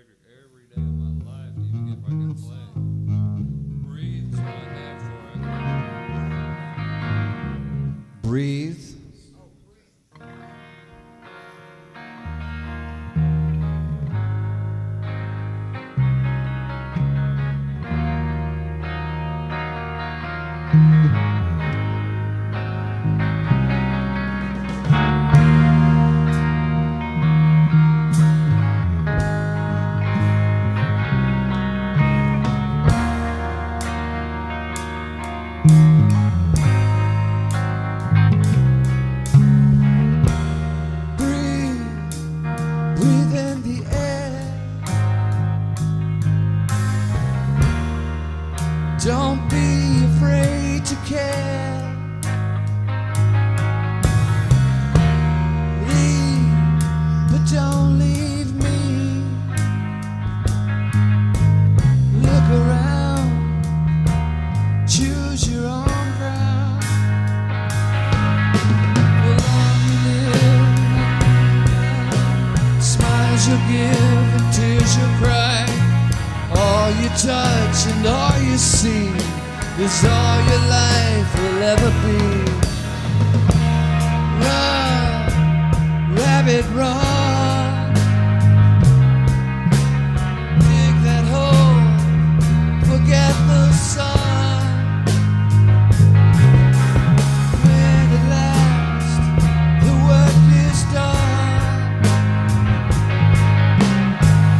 record every day of my life to even get if I can play. Breathe is what I have for it. Breathe. Breathe in the air. Don't be afraid to care. Leave, but don't leave me. Look around, choose your own ground. The longer you live, smiles you'll give and tears you'll cry. All you touch and all you see is all your life will ever be. Run, rabbit, run. Dig that hole, forget the sun. When at last the work is done,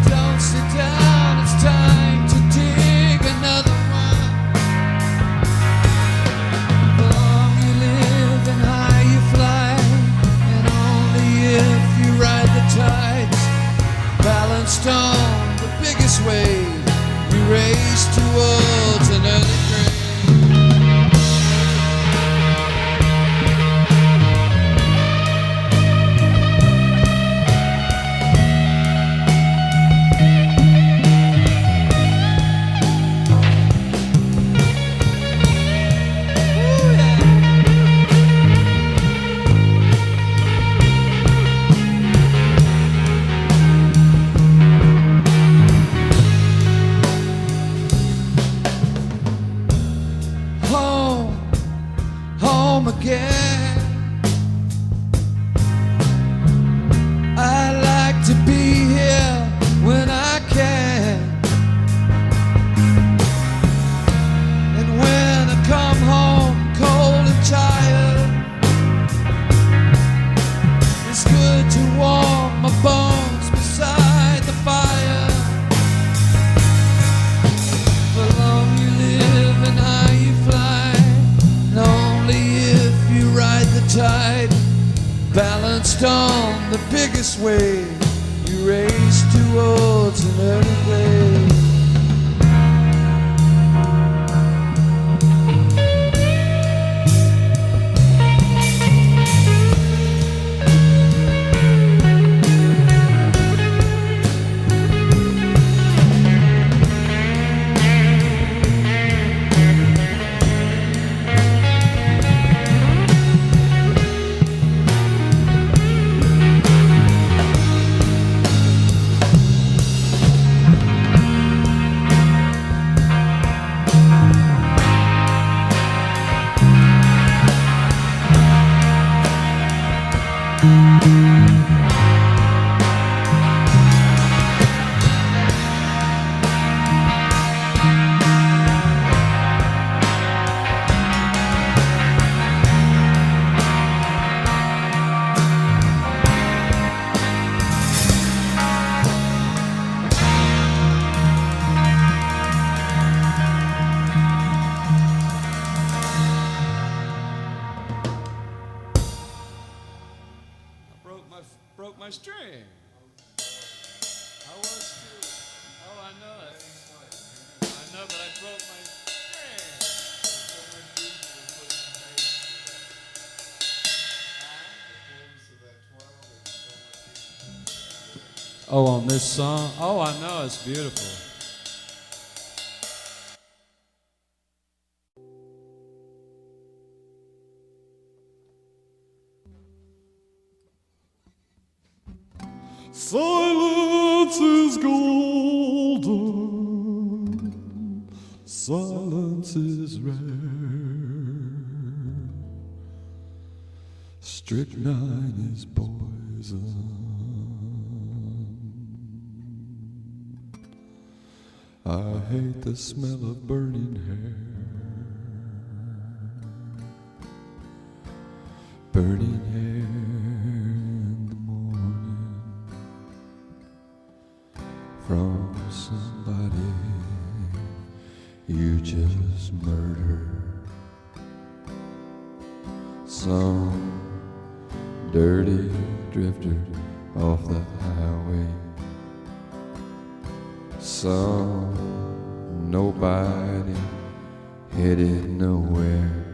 don't sit down, it's time to dig another one. The longer you live and high you fly, and only if you ride the tides, balanced on the biggest wave, you race towards an early grave. Home, home again. I like to be here when I can, and when I come home cold and tired, it's good to warm my bones beside the fire. The longer you live and high you fly, and only if you ride the tide, balanced on the biggest wave, you race towards an early grave. Broke my string. I was too. Oh, I know it. I know, but I broke my string. Oh, on this song? Oh, I know, it's beautiful. Silence is gold. Silence is rare. Strychnine is poison. I hate the smell of burning hair. Burning hair in the morning from somebody you just murdered. Some dirty drifter off the highway. Some nobody headed nowhere.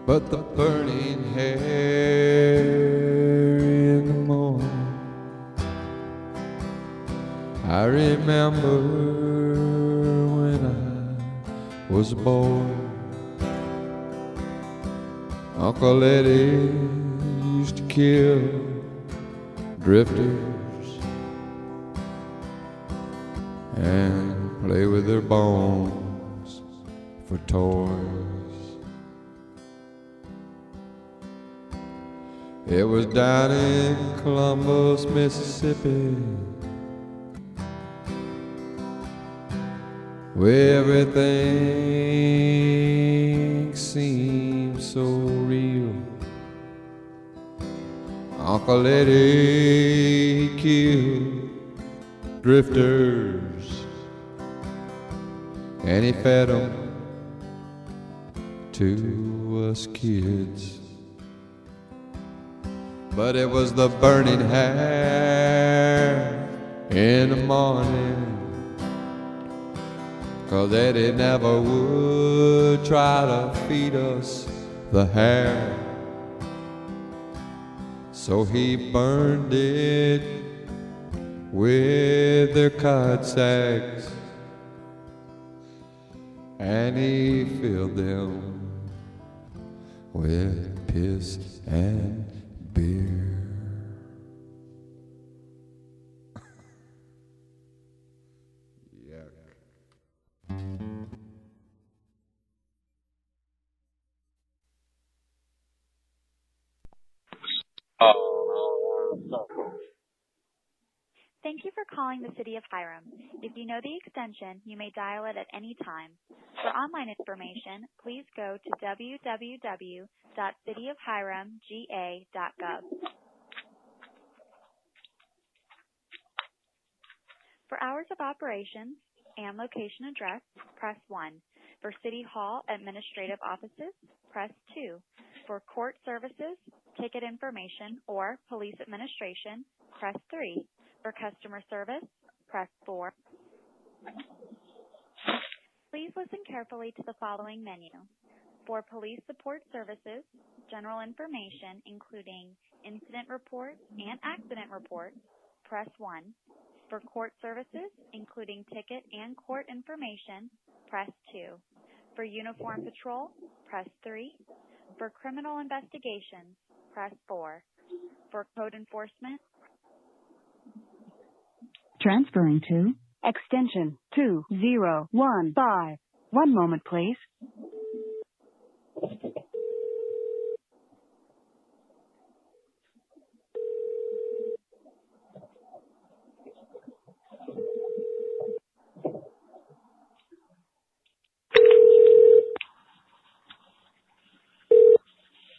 But the burning hair in the morning, I remember when I was a boy. Uncle Eddie used to kill drifters and play with their bones for toys. It was down in Columbus, Mississippi, where everything seemed so real. Uncle Eddie killed drifters and he fed them to us kids. But it was the burning hair in the morning, 'cause Eddie never would try to feed us the hair. So he burned it with their cod sacks, and he filled them with piss and beer. Yuck. Thank you for calling the City of Hiram. If you know the extension, you may dial it at any time. For online information, please go to www.cityofhiramga.gov. For hours of operations and location address, press 1. For City Hall administrative offices, press 2. For court services, ticket information, or police administration, press 3. For customer service, press 4. Please listen carefully to the following menu. For police support services, general information including incident reports and accident reports, press 1. For court services, including ticket and court information, press 2. For uniform patrol, press 3. For criminal investigations, press 4. For code enforcement, transferring to extension 2015. One moment, please.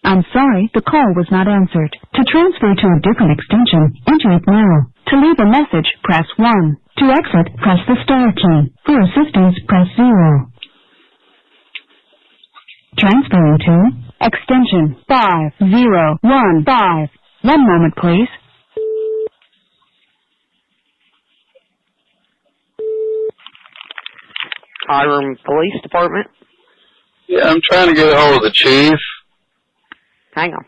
I'm sorry, the call was not answered. To transfer to a different extension, enter it now. To leave a message, press 1. To exit, press the star key. For assistance, press 0. Transferring to extension 5015. One moment, please. Hiram Police Department. Yeah, I'm trying to get a hold of the chief. Hang on.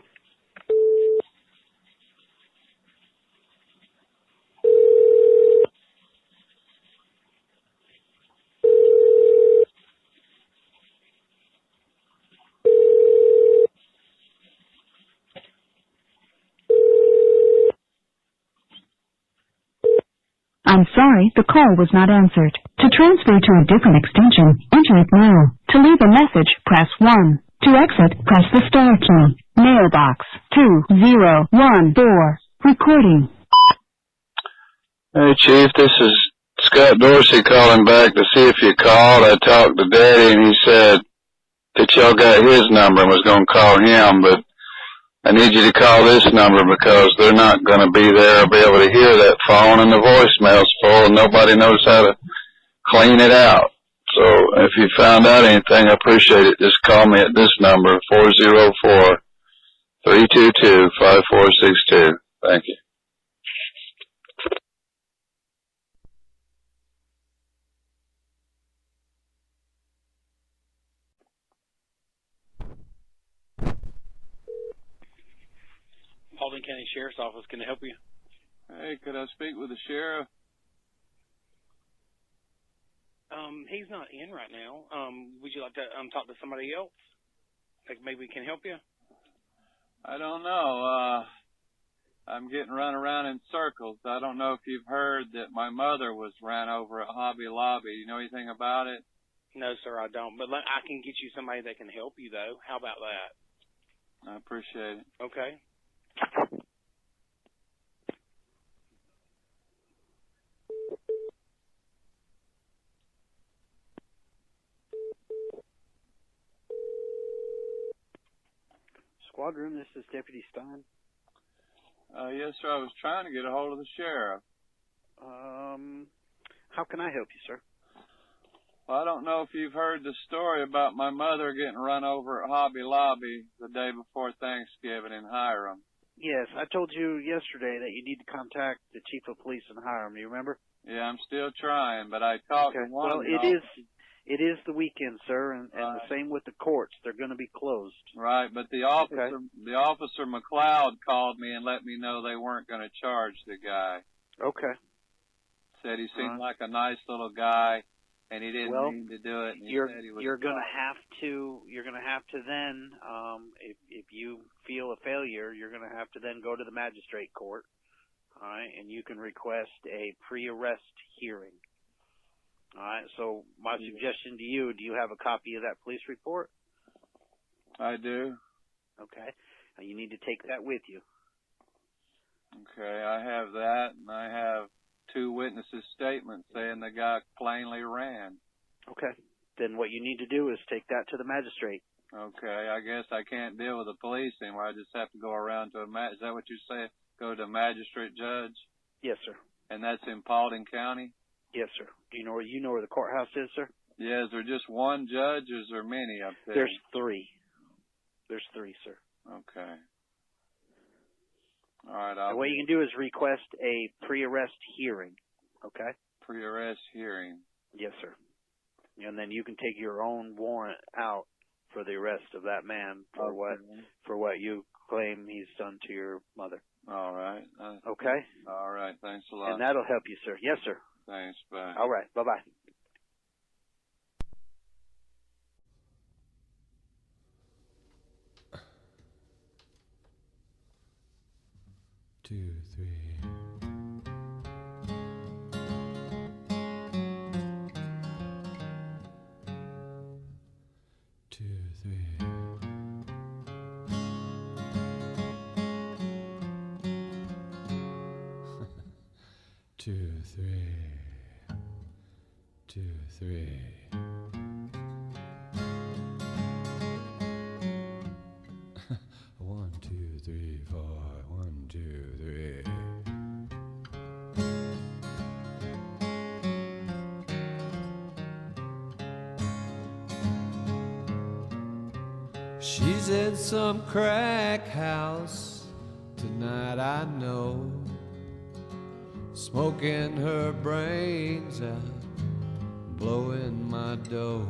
I'm sorry, the call was not answered. To transfer to a different extension, enter it now. To leave a message, press 1. To exit, press the star key. Mailbox 2014. Recording. Hey, Chief, this is Scott Dorsey calling back to see if you called. I talked to Daddy, and he said that y'all got his number and was going to call him, but I need you to call this number because they're not going to be there or be able to hear that phone, and the voicemail's full, and nobody knows how to clean it out. So if you found out anything, I appreciate it. Just call me at this number, 404-322-5462. Thank you. Paulding County Sheriff's Office, can I help you? Hey, could I speak with the sheriff? He's not in right now. Would you like to talk to somebody else? Like maybe can help you? I don't know. I'm getting run around in circles. I don't know if you've heard that my mother was ran over at Hobby Lobby. You know anything about it? No, sir, I don't. But I can get you somebody that can help you, though. How about that? I appreciate it. Okay. Squad room, this is Deputy Stein. Yes, sir. I was trying to get a hold of the sheriff. How can I help you, sir? Well, I don't know if you've heard the story about my mother getting run over at Hobby Lobby the day before Thanksgiving in Hiram. Yes, I told you yesterday that you need to contact the chief of police in Hiram. Do you remember? Yeah, I'm still trying, but I talked to one of them. It is the weekend, sir, and the same with the courts. They're going to be closed. Right, but the officer McLeod called me and let me know they weren't going to charge the guy. Okay. Said he seemed like a nice little guy, and he didn't mean to do it. And you're going to have to then, if you feel a failure, you're going to have to then go to the magistrate court, all right, and you can request a pre-arrest hearing. All right, so my suggestion to you, do you have a copy of that police report? I do. Okay. Now you need to take that with you. Okay, I have that, and I have 2 witnesses' statements saying the guy plainly ran. Okay. Then what you need to do is take that to the magistrate. Okay, I guess I can't deal with the police anymore. I just have to go around to is that what you say? Go to a magistrate judge? Yes, sir. And that's in Paulding County? Yes, sir. Do you know where the courthouse is, sir? Yeah, is there just one judge, or is there many up there? There's 3. There's 3, sir. Okay. All right. What you can do is request a pre-arrest hearing, okay? Pre-arrest hearing. Yes, sir. And then you can take your own warrant out for the arrest of that man for what you claim he's done to your mother. All right. Okay? All right. Thanks a lot. And that'll help you, sir. Yes, sir. Thanks. Bye. All right. Bye-bye. Two, three. 2, 3. Two, three. 2, 3. One, two, three, 4. 1, 2, 3. She's in some crack house tonight, I know, smoking her brains out, blowing my dough.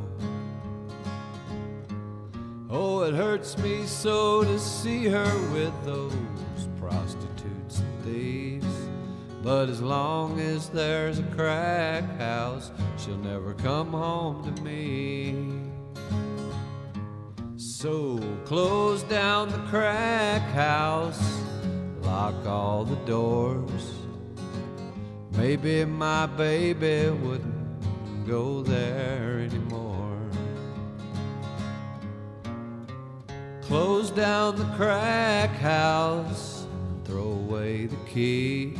Oh, it hurts me so to see her with those prostitutes and thieves, but as long as there's a crack house, she'll never come home to me. So close down the crack house, lock all the doors. Maybe my baby wouldn't go there anymore. Close down the crack house and throw away the key.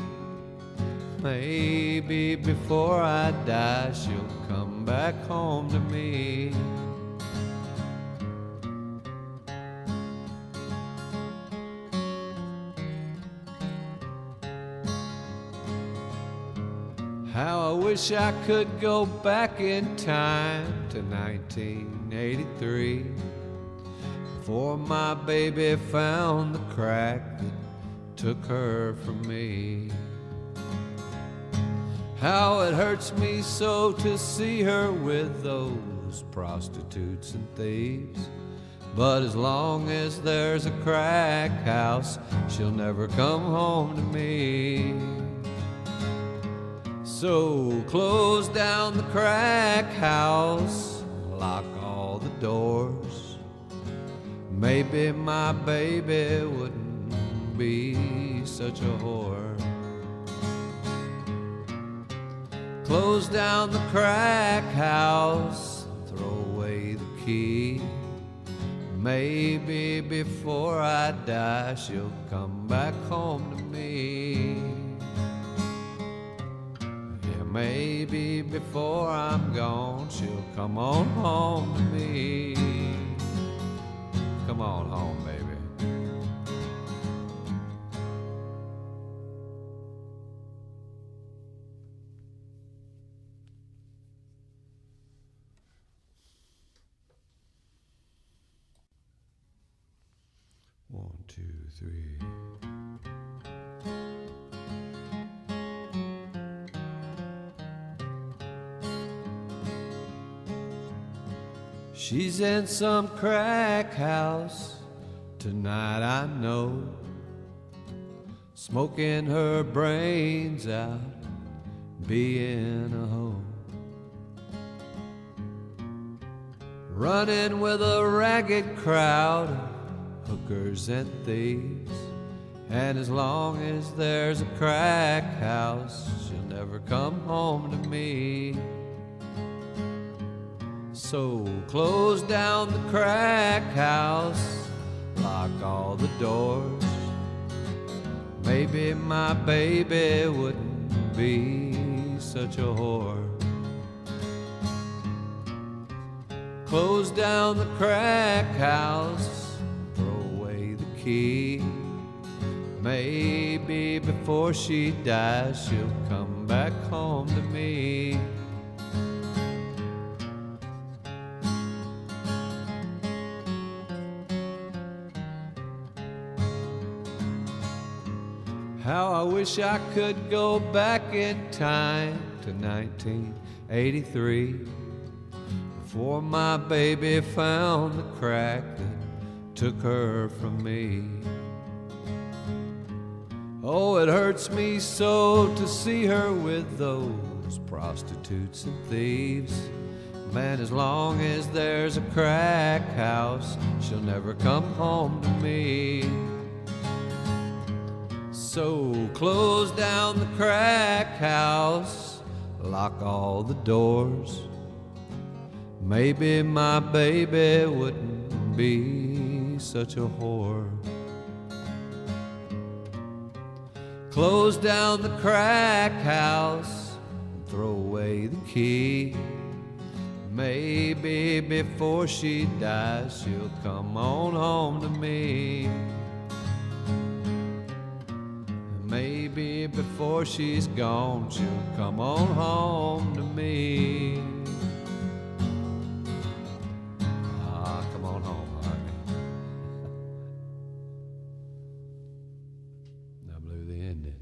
Maybe before I die she'll come back home to me. How I wish I could go back in time to 1983, before my baby found the crack that took her from me. How it hurts me so to see her with those prostitutes and thieves, but as long as there's a crack house, she'll never come home to me. So close down the crack house, lock all the doors. Maybe my baby wouldn't be such a whore. Close down the crack house, throw away the key. Maybe before I die she'll come back home to me. Maybe before I'm gone, she'll come on home to me. Come on home, baby. One, two, three. She's in some crack house tonight, I know, smoking her brains out, being a hoe, running with a ragged crowd of hookers and thieves. And as long as there's a crack house, she'll never come home to me. So close down the crack house, lock all the doors. Maybe my baby wouldn't be such a whore. Close down the crack house, throw away the key. Maybe before she dies she'll come back home to me. How I wish I could go back in time to 1983, before my baby found the crack that took her from me. Oh, it hurts me so to see her with those prostitutes and thieves. Man, as long as there's a crack house, she'll never come home to me. So close down the crack house, lock all the doors. Maybe my baby wouldn't be such a whore. Close down the crack house, throw away the key. Maybe before she dies she'll come on home to me. Maybe before she's gone she'll come on home to me. Ah, come on home, honey. I blew the ending.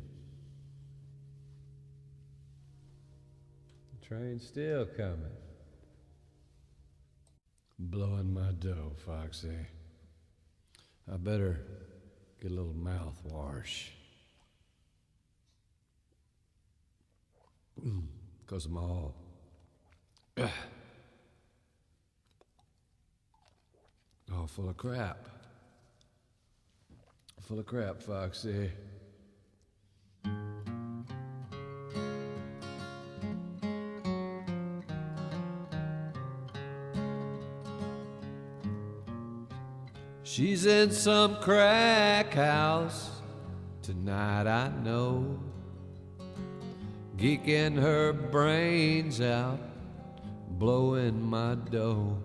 The train's still coming. Blowing my dough, Foxy. I better get a little mouthwash. 'Cause I'm all full of crap. Full of crap, Foxy. She's in some crack house tonight, I know, geeking her brains out, blowing my dough,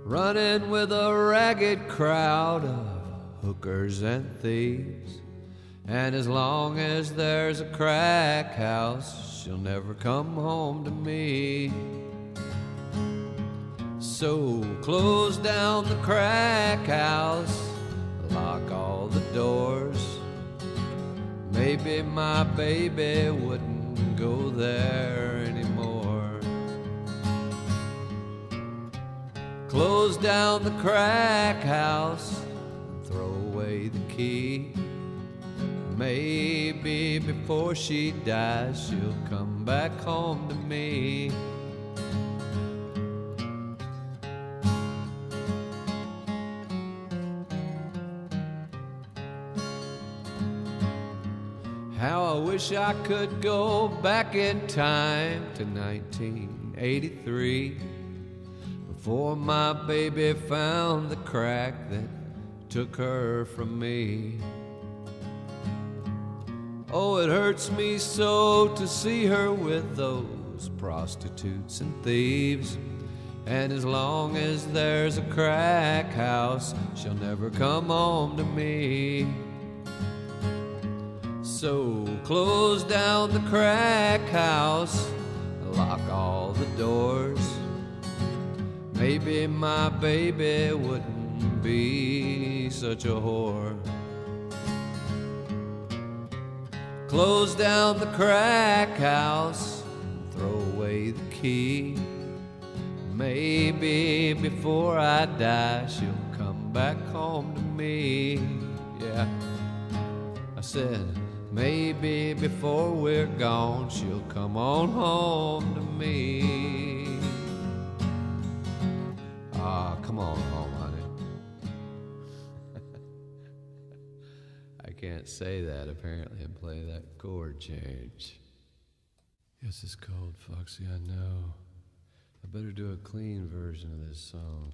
running with a ragged crowd of hookers and thieves. And as long as there's a crack house, she'll never come home to me. So close down the crack house, lock all the doors. Maybe my baby wouldn't go there anymore. Close down the crack house, throw away the key. Maybe before she dies, she'll come back home to me. How I wish I could go back in time to 1983, before my baby found the crack that took her from me. Oh, it hurts me so to see her with those prostitutes and thieves. And as long as there's a crack house, she'll never come home to me. So close down the crack house, lock all the doors. Maybe my baby wouldn't be such a whore. Close down the crack house, throw away the key. Maybe before I die, she'll come back home to me. Yeah, I said, maybe before we're gone, she'll come on home to me. Ah, come on home, honey. I can't say that apparently and play that chord change. Yes, it's cold, Foxy, I know. I better do a clean version of this song.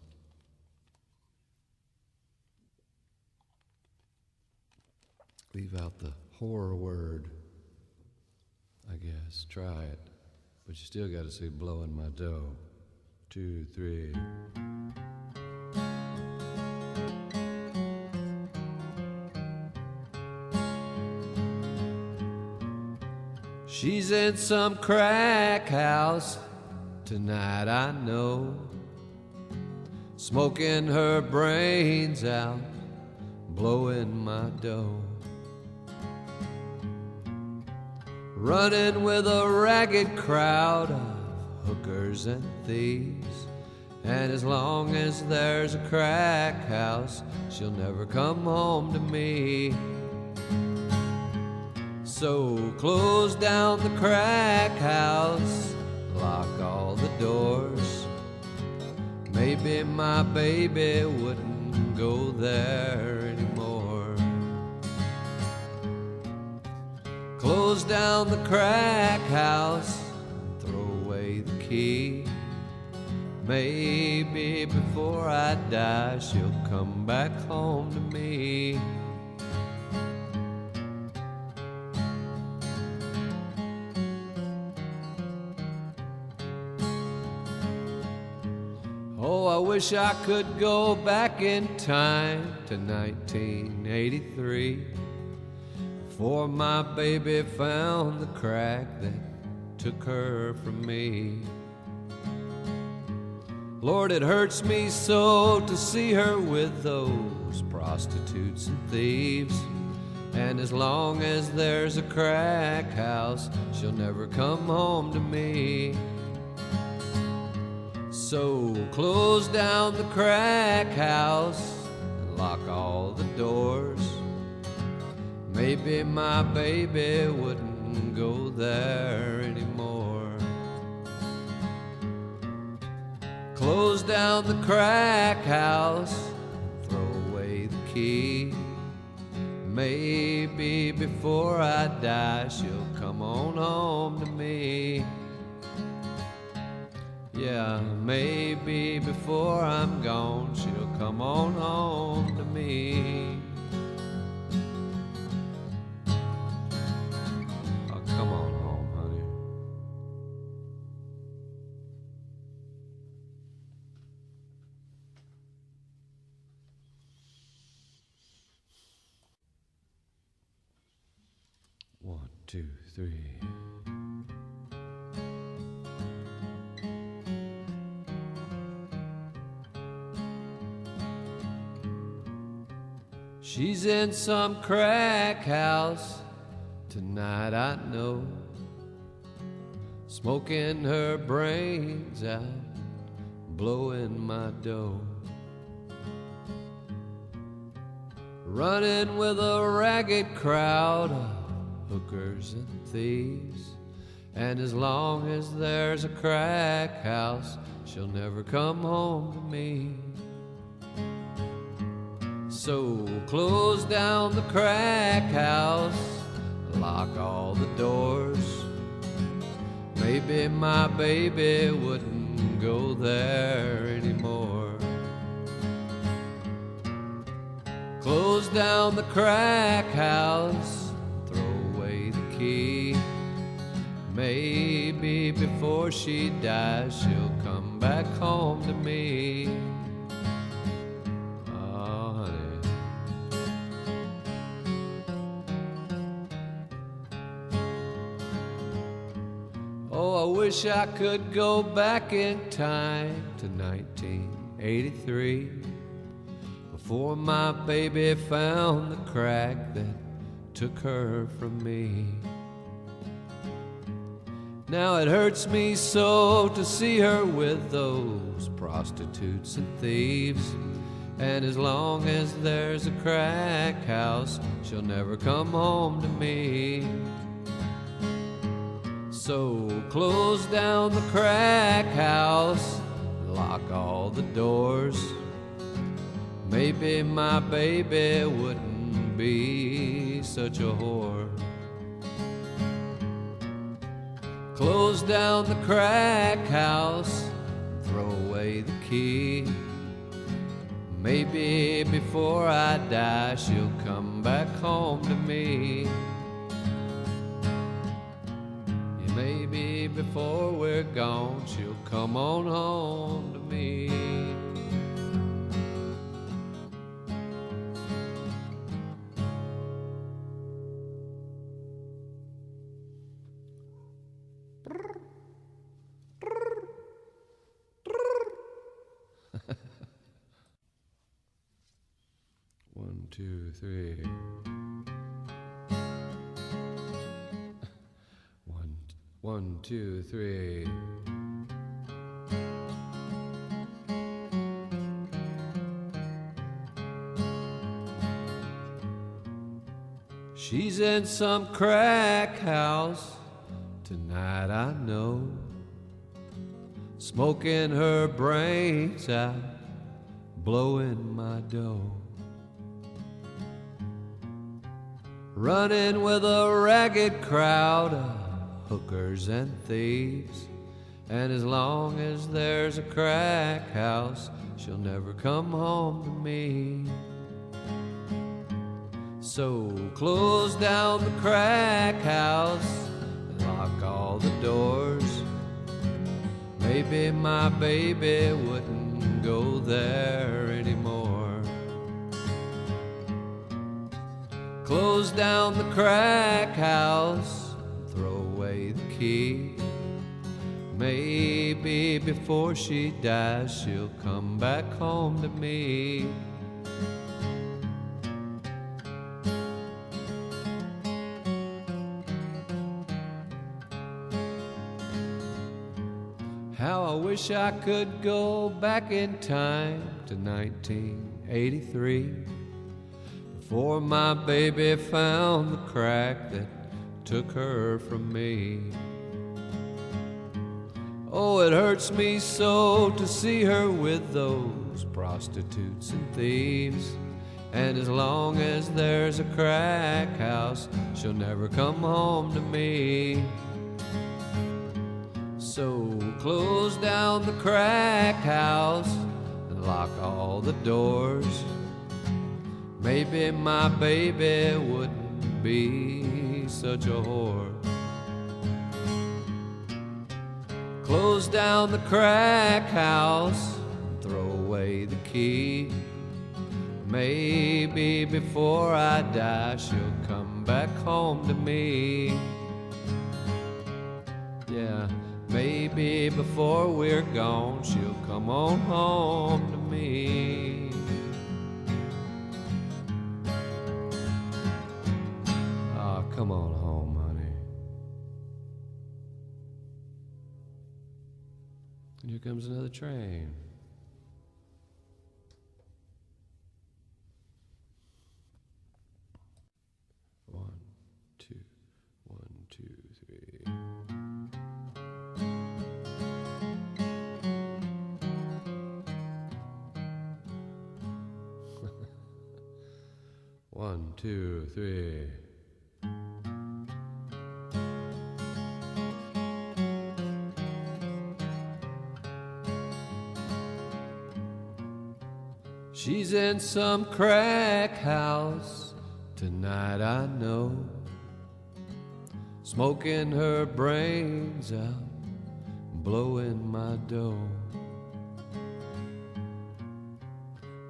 Leave out the horror word, I guess. Try it. But you still got to say blowing my dough. 2, 3. She's in some crack house tonight, I know, smoking her brains out, blowing my dough, running with a ragged crowd of hookers and thieves. And as long as there's a crack house, she'll never come home to me. So close down the crack house, lock all the doors. Maybe my baby wouldn't go there anymore. Close down the crack house, throw away the key. Maybe before I die, she'll come back home to me. Oh, I wish I could go back in time to 1983, before my baby found the crack that took her from me. Lord, it hurts me so to see her with those prostitutes and thieves. And as long as there's a crack house, she'll never come home to me. So close down the crack house and lock all the doors. Maybe my baby wouldn't go there anymore. Close down the crack house, throw away the key. Maybe before I die, she'll come on home to me. Yeah, maybe before I'm gone, she'll come on home to me. Oh, come on home, honey. One, two, three. She's in some crack house tonight, I know, smoking her brains out, blowing my dough, running with a ragged crowd of hookers and thieves. And as long as there's a crack house, she'll never come home to me. So close down the crack house, lock all the doors. Maybe my baby wouldn't go there anymore. Close down the crack house, throw away the key. Maybe before she dies, she'll come back home to me. Oh, I wish I could go back in time to 1983, before my baby found the crack that took her from me. Now it hurts me so to see her with those prostitutes and thieves. And as long as there's a crack house, she'll never come home to me. So close down the crack house, lock all the doors. Maybe my baby wouldn't be such a whore. Close down the crack house, throw away the key. Maybe before I die, she'll come back home to me. Maybe before we're gone, she'll come on home to me. One, two, three. One, two, three. She's in some crack house tonight, I know, smoking her brains out, blowing my dough, running with a ragged crowd of hookers and thieves. And as long as there's a crack house, she'll never come home to me. So close down the crack house and lock all the doors. Maybe my baby wouldn't go there anymore. Close down the crack house, throw away the key. Maybe before she dies, she'll come back home to me. How I wish I could go back in time to 1983, before my baby found the crack that took her from me. Oh, it hurts me so to see her with those prostitutes and thieves. And as long as there's a crack house, she'll never come home to me. So close down the crack house and lock all the doors. Maybe my baby wouldn't be such a whore. Close down the crack house and throw away the key. Maybe before I die she'll come back home to me. Yeah, maybe before we're gone she'll come on home to me. Oh, come on home, honey. Here comes another train. One, two, 3. One, two, 3. She's in some crack house tonight, I know, smoking her brains out, blowing my dough,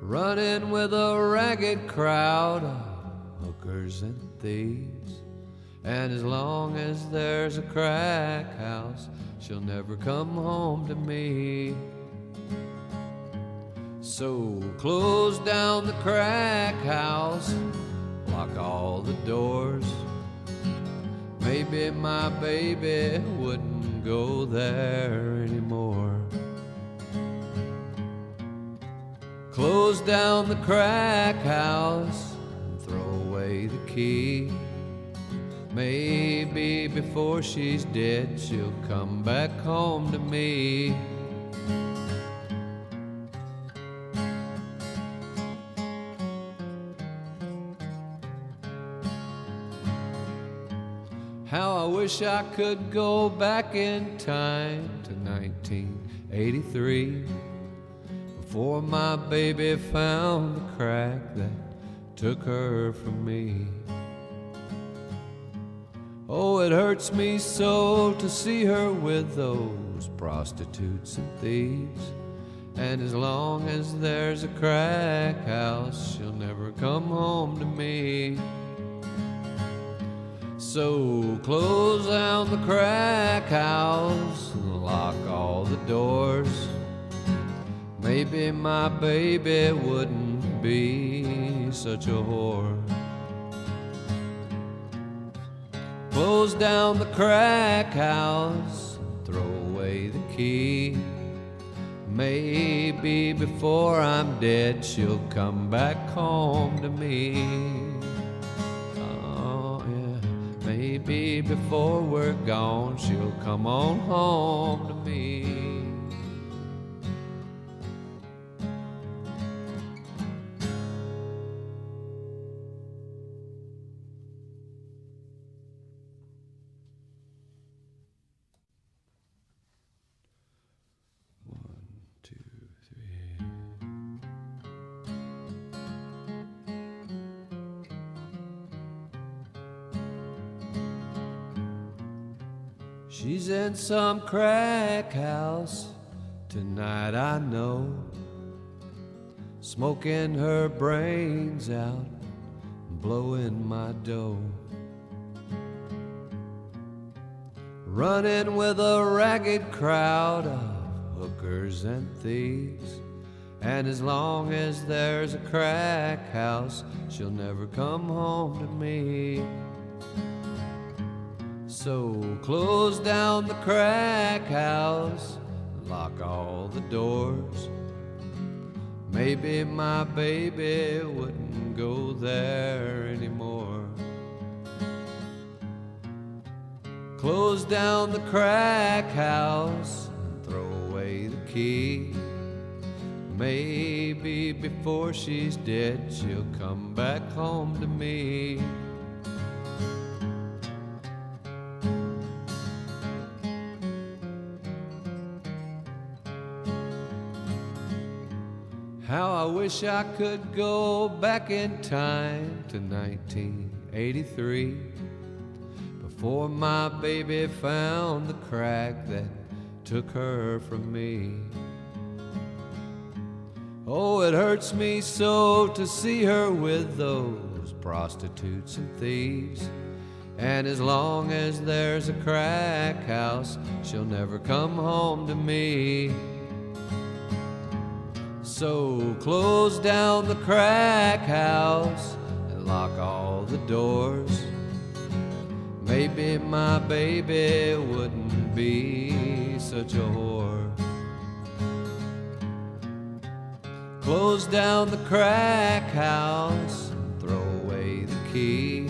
running with a ragged crowd of hookers and thieves. And as long as there's a crack house, she'll never come home to me. So close down the crack house, lock all the doors. Maybe my baby wouldn't go there anymore. Close down the crack house and throw away the key. Maybe before she's dead she'll come back home to me. How I wish I could go back in time to 1983, before my baby found the crack that took her from me. Oh, it hurts me so to see her with those prostitutes and thieves. And as long as there's a crack house, she'll never come home to me. So close down the crack house and lock all the doors. Maybe my baby wouldn't be such a whore. Close down the crack house and throw away the key. Maybe before I'm dead she'll come back home to me. Maybe before we're gone she'll come on home to me. She's in some crack house tonight, I know, smoking her brains out, blowing my dough, running with a ragged crowd of hookers and thieves. And as long as there's a crack house, she'll never come home to me. So close down the crack house and lock all the doors. Maybe my baby wouldn't go there anymore. Close down the crack house and throw away the key. Maybe before she's dead she'll come back home to me. How I wish I could go back in time to 1983, before my baby found the crack that took her from me. Oh, it hurts me so to see her with those prostitutes and thieves, and as long as there's a crack house, she'll never come home to me. So close down the crack house and lock all the doors. Maybe my baby wouldn't be such a whore. Close down the crack house and throw away the key.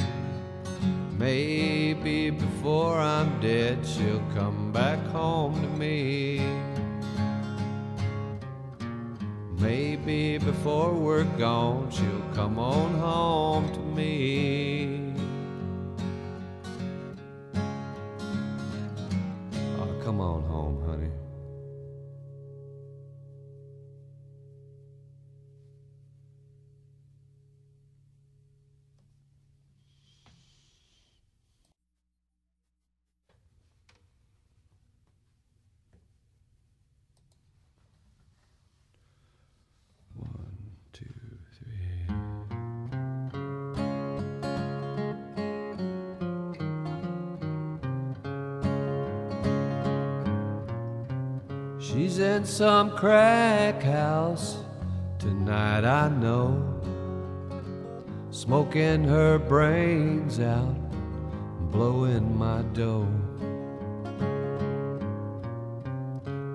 Maybe before I'm dead, she'll come back home to me. Maybe before we're gone, she'll come on home to me. Oh, come on home, honey. She's in some crack house tonight, I know, smoking her brains out, blowing my dough,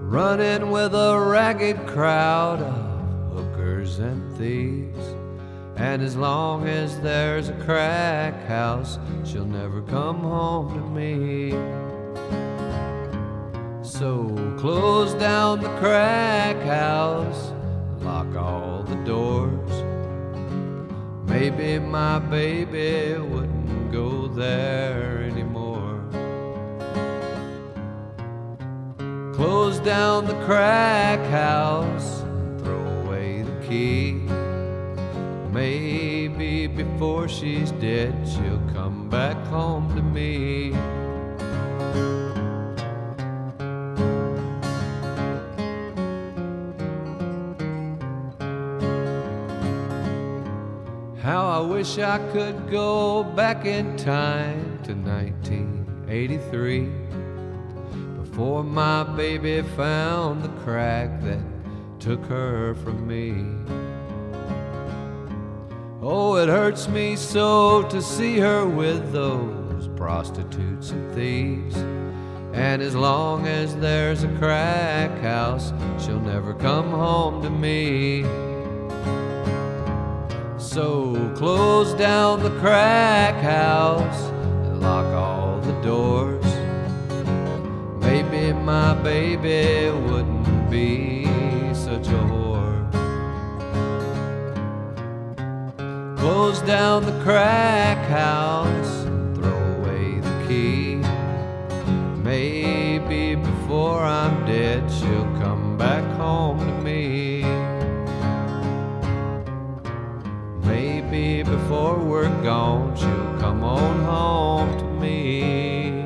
running with a ragged crowd of hookers and thieves. And as long as there's a crack house, she'll never come home to me. So close down the crack house, lock all the doors. Maybe my baby wouldn't go there anymore. Close down the crack house and throw away the key. Maybe before she's dead, she'll come back home to me. How I wish I could go back in time to 1983, before my baby found the crack that took her from me. Oh, it hurts me so to see her with those prostitutes and thieves, and as long as there's a crack house, she'll never come home to me. So close down the crack house and lock all the doors. Maybe my baby wouldn't be such a whore. Close down the crack house and throw away the key. Maybe before I'm dead, she'll come back home to me. Maybe before we're gone, she'll come on home to me.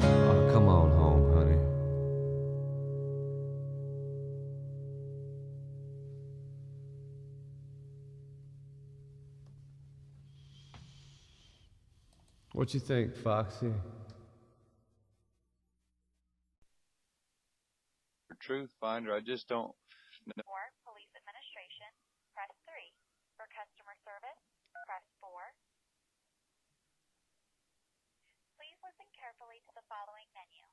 Oh, come on home, honey. What you think, Foxy? For Truth Finder, I just don't know. For Police Administration, press 3. For customer service, press 4. Please listen carefully to the following menu.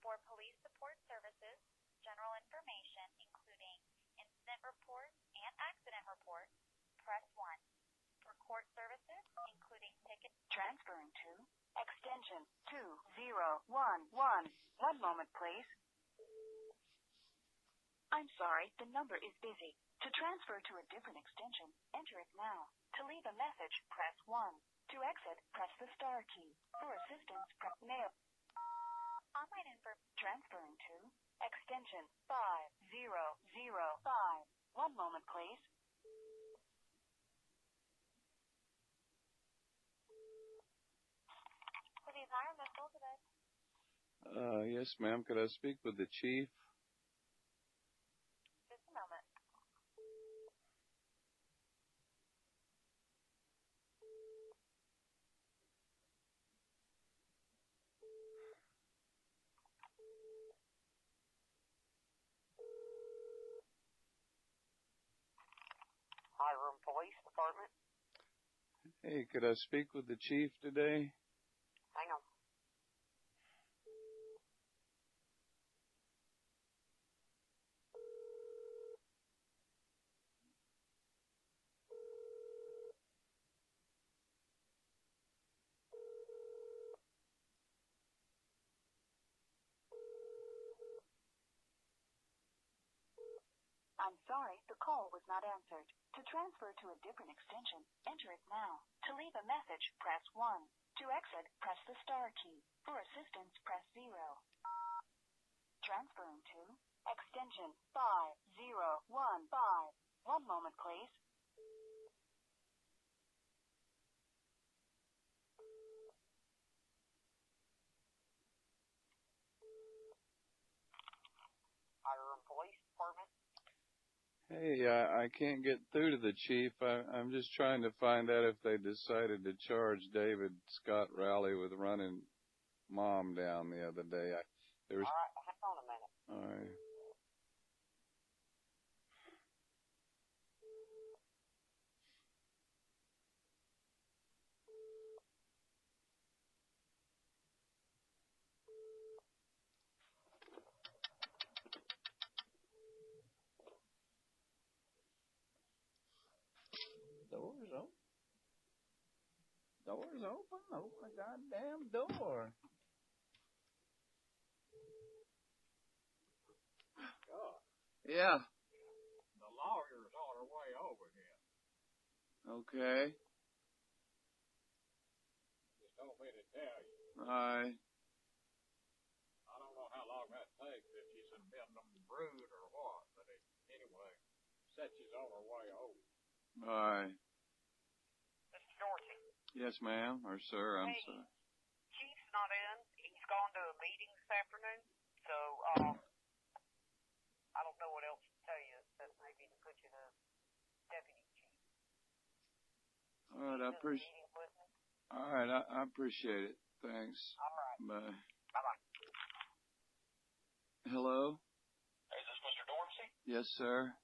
For police support services, general information including incident reports and accident reports, press 1. For court services, including ticket Transferring to extension 2011. One moment, please. I'm sorry, the number is busy. To transfer to a different extension, enter it now. To leave a message, press 1. To exit, press the star key. For assistance, press mail. Online info transferring to extension 5005. 1 moment, please. Please hire Miss Elizabeth. Yes, ma'am. Could I speak with the chief? Just a moment. Hiram Police Department. Hey, could I speak with the chief today? Hang on. I'm sorry, the call was not answered. To transfer to a different extension, enter it now. To leave a message, press 1. To exit, press the star key. For assistance, press 0. Transferring to extension 5015. 1 moment, please. Hiram Police Department. Hey, I can't get through to the chief. I'm just trying to find out if they decided to charge David Scott Rowley with running Mom down the other day. There was. All right, hang on a minute. All right. Door's open. Door's open. Open the goddamn door. God, Yeah. the lawyer's on her way over here. Okay. Just told me to tell you. All right. I don't know how long that takes, if she's been rude or what, but anyway, said she's on her way over. All right. Mr. Dorsey. Yes, ma'am. Or sir, I'm Hey. sorry. Chief's not in. He's gone to a meeting this afternoon. So, I don't know what else to tell you. Except maybe to put you to deputy chief. All right, I appreciate. Meeting with me. All right, I appreciate it. Thanks. All right. Bye. Bye-bye. Hello. Hey, is this Mr. Dorsey? Yes, sir.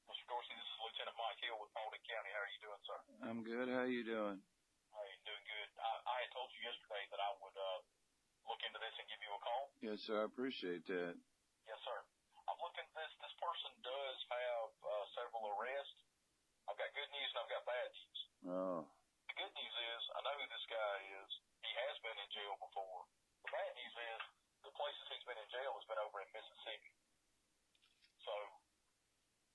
Mr. Dorsey, this is Lieutenant Mike Hill with Paulding County. How are you doing, sir? I'm good. How you doing? Hey, doing good. I had told you yesterday that I would look into this and give you a call. Yes, sir. I appreciate that. Yes, sir. I've looked into this. This person does have several arrests. I've got good news and I've got bad news. Oh. The good news is I know who this guy is. He has been in jail before. The bad news is the places he's been in jail has been over in Mississippi. So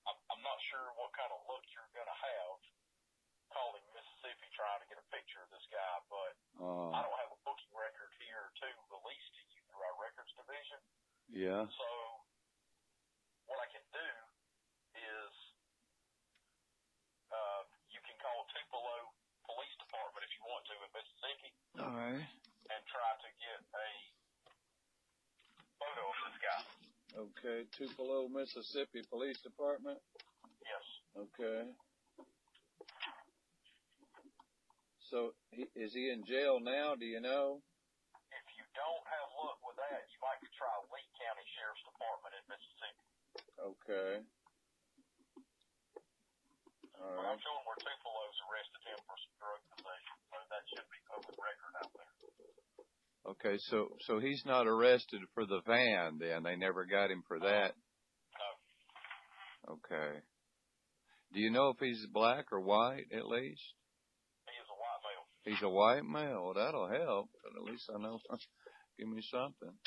I'm not sure what kind of look you're going to have calling Mississippi trying to get a picture of this guy, but I don't have a booking record here to release to you through our records division. Yeah. So what I can do is you can call Tupelo Police Department if you want to in Mississippi. All right. And try to get a photo of this guy. Okay. Tupelo, Mississippi Police Department. Yes. Okay. So, is he in jail now? Do you know? If you don't have luck with that, you might could try Lee County Sheriff's Department in Mississippi. Okay. All But right. I'm showing where Tupelo's arrested him for some drug possession, so that should be public record out there. Okay. So he's not arrested for the van then? They never got him for that? No. Okay. Do you know if he's black or white at least? He is a white male. He's a white male. Well, that'll help. But at least I know. Give me something.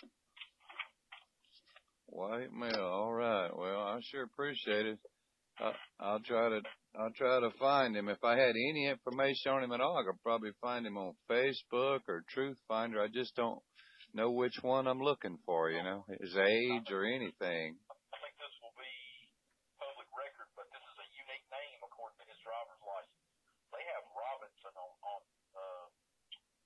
White male. All right. Well, I sure appreciate it. I'll try to find him. If I had any information on him at all, I could probably find him on Facebook or Truth Finder. I just don't know which one I'm looking for, you know, his age or anything. I think this will be public record, but this is a unique name according to his driver's license. They have Robinson on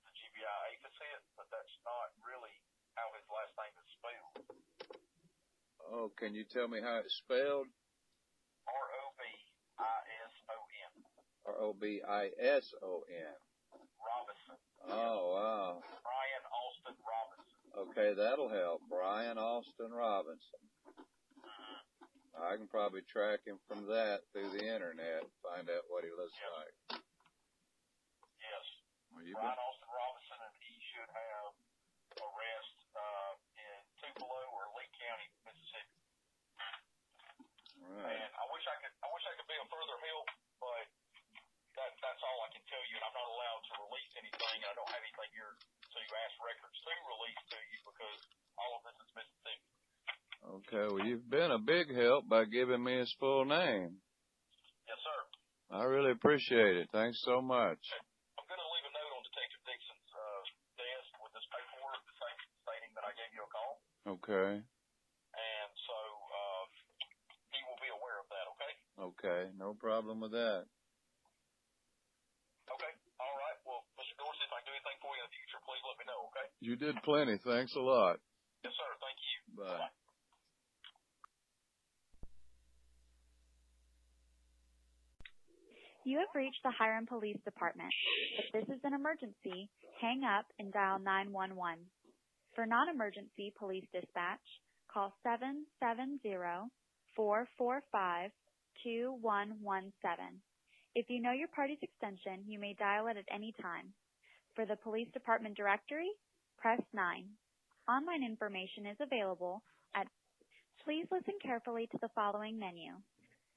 the GBI AFIS, but that's not really how his last name is spelled. Oh, can you tell me how it's spelled? Robison. Robison. Robinson. Oh, wow. Brian Austin Robinson. Okay, that'll help. Brian Austin Robinson. I can probably track him from that through the internet, find out what he looks like. Yes. Well, you Brian Austin Robinson, and he should have arrest in Tupelo or Lee County, Mississippi. Right. And I wish I could be of further help, but that's all I can tell you. And I'm not allowed to release anything. I don't have anything here to ask records to release to you because all of this is Mississippi. Okay, well, you've been a big help by giving me his full name. Yes, sir. I really appreciate it. Thanks so much. I'm going to leave a note on Detective Dixon's desk with this paperwork stating that I gave you a call. Okay. And so he will be aware of that, okay? Okay, no problem with that. Okay, all right. Well, Mr. Dorsey, if I can do anything for you in the future, please let me know, okay? You did plenty. Thanks a lot. Yes, sir. Thank you. Bye. Bye-bye. You have reached the Hiram Police Department. If this is an emergency, hang up and dial 911. For non-emergency police dispatch, call 770-445-2117. If you know your party's extension, you may dial it at any time. For the police department directory, press 9. Online information is available at. Please listen carefully to the following menu.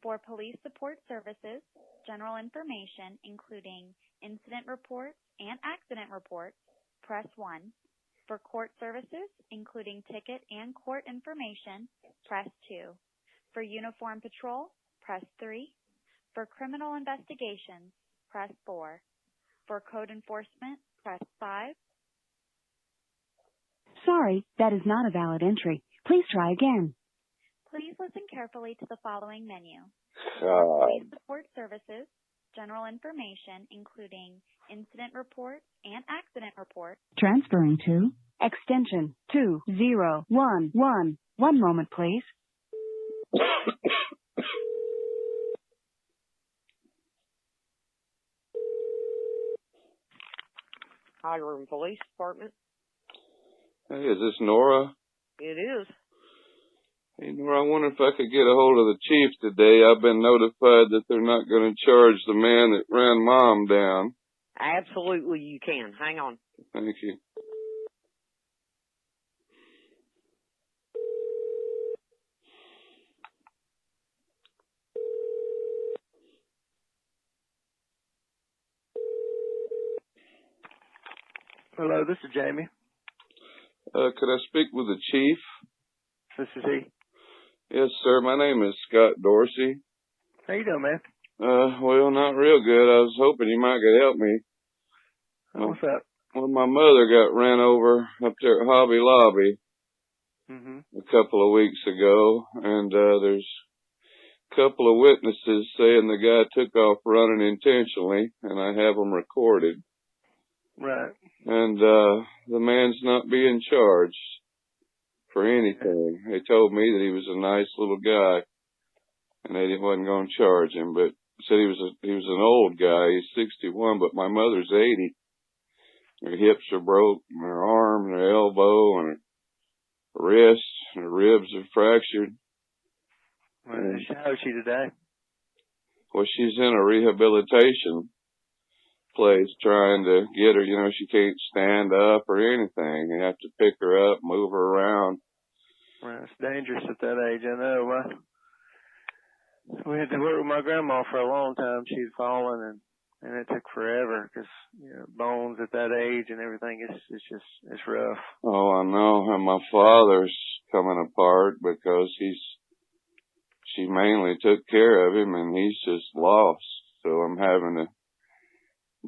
For police support services, general information, including incident reports and accident reports, press 1. For court services, including ticket and court information, press 2. For uniform patrol, press 3. For criminal investigations, press 4. For code enforcement, press 5. Sorry, that is not a valid entry. Please try again. Please listen carefully to the following menu. God. Police support services, general information, including incident reports and accident reports. Transferring to extension 2011. One moment, please. Hiram Police Department. Hey, is this Nora? It is. Hey, Nora, I wonder if I could get a hold of the chief today. I've been notified that they're not going to charge the man that ran Mom down. Absolutely, you can. Hang on. Thank you. Hello, this is Jamie. Could I speak with the chief? This is he. Yes, sir. My name is Scott Dorsey. How you doing, man? Well, not real good. I was hoping you might could help me. What's up? Well, my mother got ran over up there at Hobby Lobby a couple of weeks ago, and there's a couple of witnesses saying the guy took off running intentionally, and I have them recorded. Right. And the man's not being charged for anything. They told me that he was a nice little guy, and they wasn't going to charge him. But said he was an old guy. He's 61, but my mother's 80. Her hips are broke, and her arm, and her elbow, and her wrist, and her ribs are fractured. How is she today? Well, she's in a rehabilitation place trying to get her, you know, she can't stand up or anything. You have to pick her up, move her around. Well, it's dangerous at that age, I know. We had to work with my grandma for a long time. She'd fallen, and it took forever because, you know, bones at that age and everything, it's rough. Oh, I know. And my father's coming apart because she mainly took care of him, and he's just lost. So I'm having to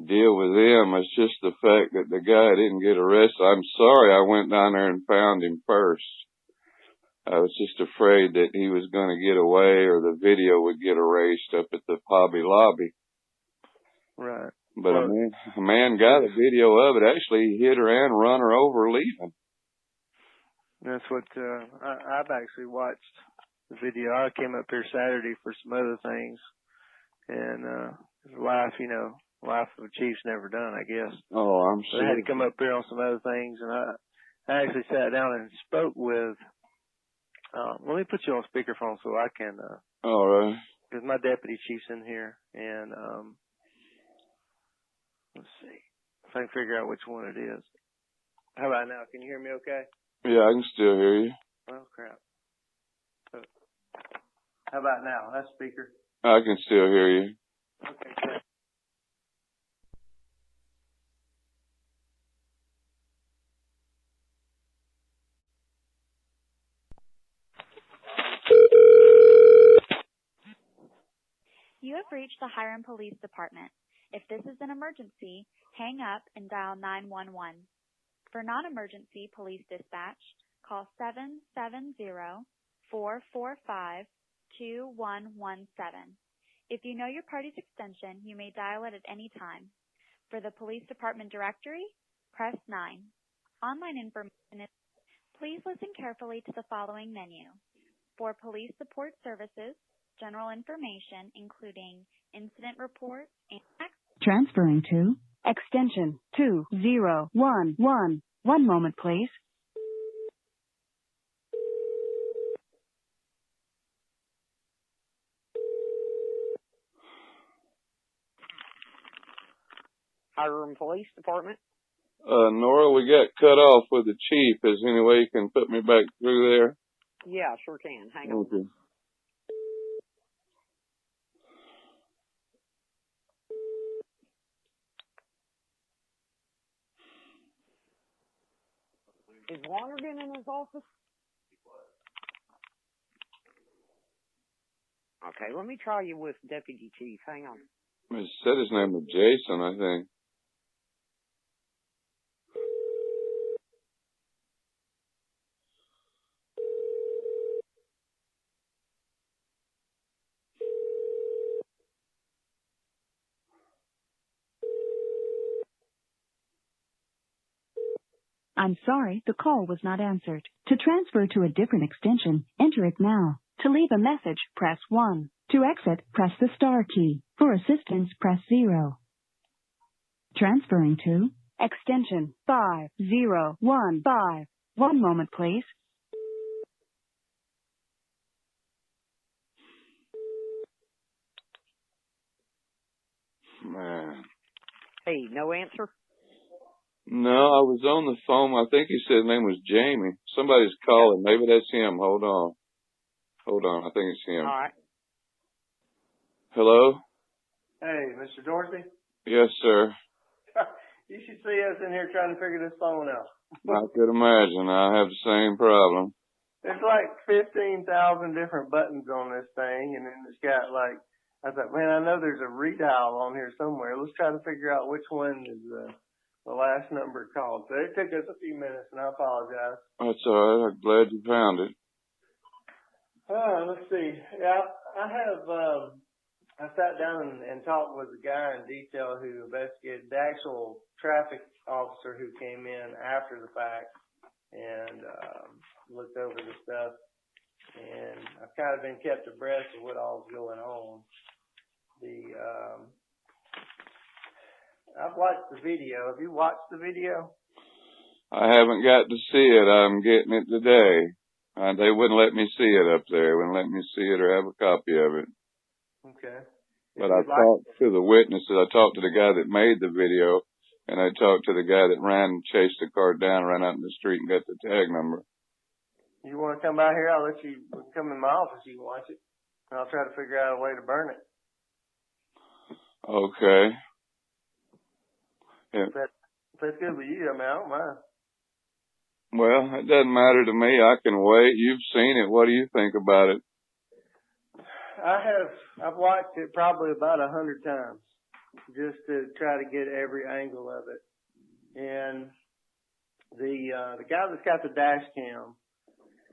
deal with them. It's just the fact that the guy didn't get arrested. I'm sorry I went down there and found him first. I was just afraid that he was going to get away or the video would get erased up at the Hobby Lobby. Right. But a man got a video of it. Actually, he hit her and run her over leaving. That's what I've actually watched the video. I came up here Saturday for some other things, and life of a chief's never done, I guess. Oh, I'm sure. I had to come up here on some other things, and I actually sat down and spoke with. Let me put you on speakerphone so I can. All right. Because my deputy chief's in here, and let's see if I can figure out which one it is. How about now? Can you hear me okay? Yeah, I can still hear you. Oh, crap. How about now? That's speaker. I can still hear you. Okay, good. You have reached the Hiram Police Department. If this is an emergency, hang up and dial 911. For non-emergency police dispatch, call 770-445-2117. If you know your party's extension, you may dial it at any time. For the police department directory, press 9. Online information is, please listen carefully to the following menu. For police support services, general information, including incident reports and Transferring to extension 2011. One moment, please. Hiram Police Department. Nora, we got cut off with the chief. Is there any way you can put me back through there? Yeah, sure can. Hang on. Okay. Is Lonergan in his office? Okay, let me try you with Deputy Chief. Hang on. He said his name was Jason, I think. I'm sorry, the call was not answered. To transfer to a different extension, enter it now. To leave a message, press 1. To exit, press the star key. For assistance, press 0. Transferring to extension 5015. One moment, please. Man. Hey, no answer? No, I was on the phone. I think he said his name was Jamie. Somebody's calling. Maybe that's him. Hold on. I think it's him. All right. Hello? Hey, Mr. Dorsey? Yes, sir. You should see us in here trying to figure this phone out. I could imagine. I have the same problem. There's like 15,000 different buttons on this thing, and then it's got like, I thought, man, I know there's a redial on here somewhere. Let's try to figure out which one is the last number called. So it took us a few minutes, and I apologize. That's all right. I'm glad you found it. Let's see. Yeah, I sat down and talked with the guy in detail who investigated the actual traffic officer who came in after the fact and looked over the stuff. And I've kind of been kept abreast of what all's going on. I've watched the video. Have you watched the video? I haven't got to see it. I'm getting it today. They wouldn't let me see it up there. They wouldn't let me see it or have a copy of it. Okay. But I talked to the witnesses. I talked to the guy that made the video, and I talked to the guy that chased the car down, ran out in the street, and got the tag number. You want to come out here? I'll let you come in my office. You can watch it. And I'll try to figure out a way to burn it. Okay. Yeah. If that's good with you, I mean, I don't mind. Well, it doesn't matter to me. I can wait. You've seen it. What do you think about it? I've watched it probably about 100 times. just to try to get every angle of it. And the guy that's got the dash cam,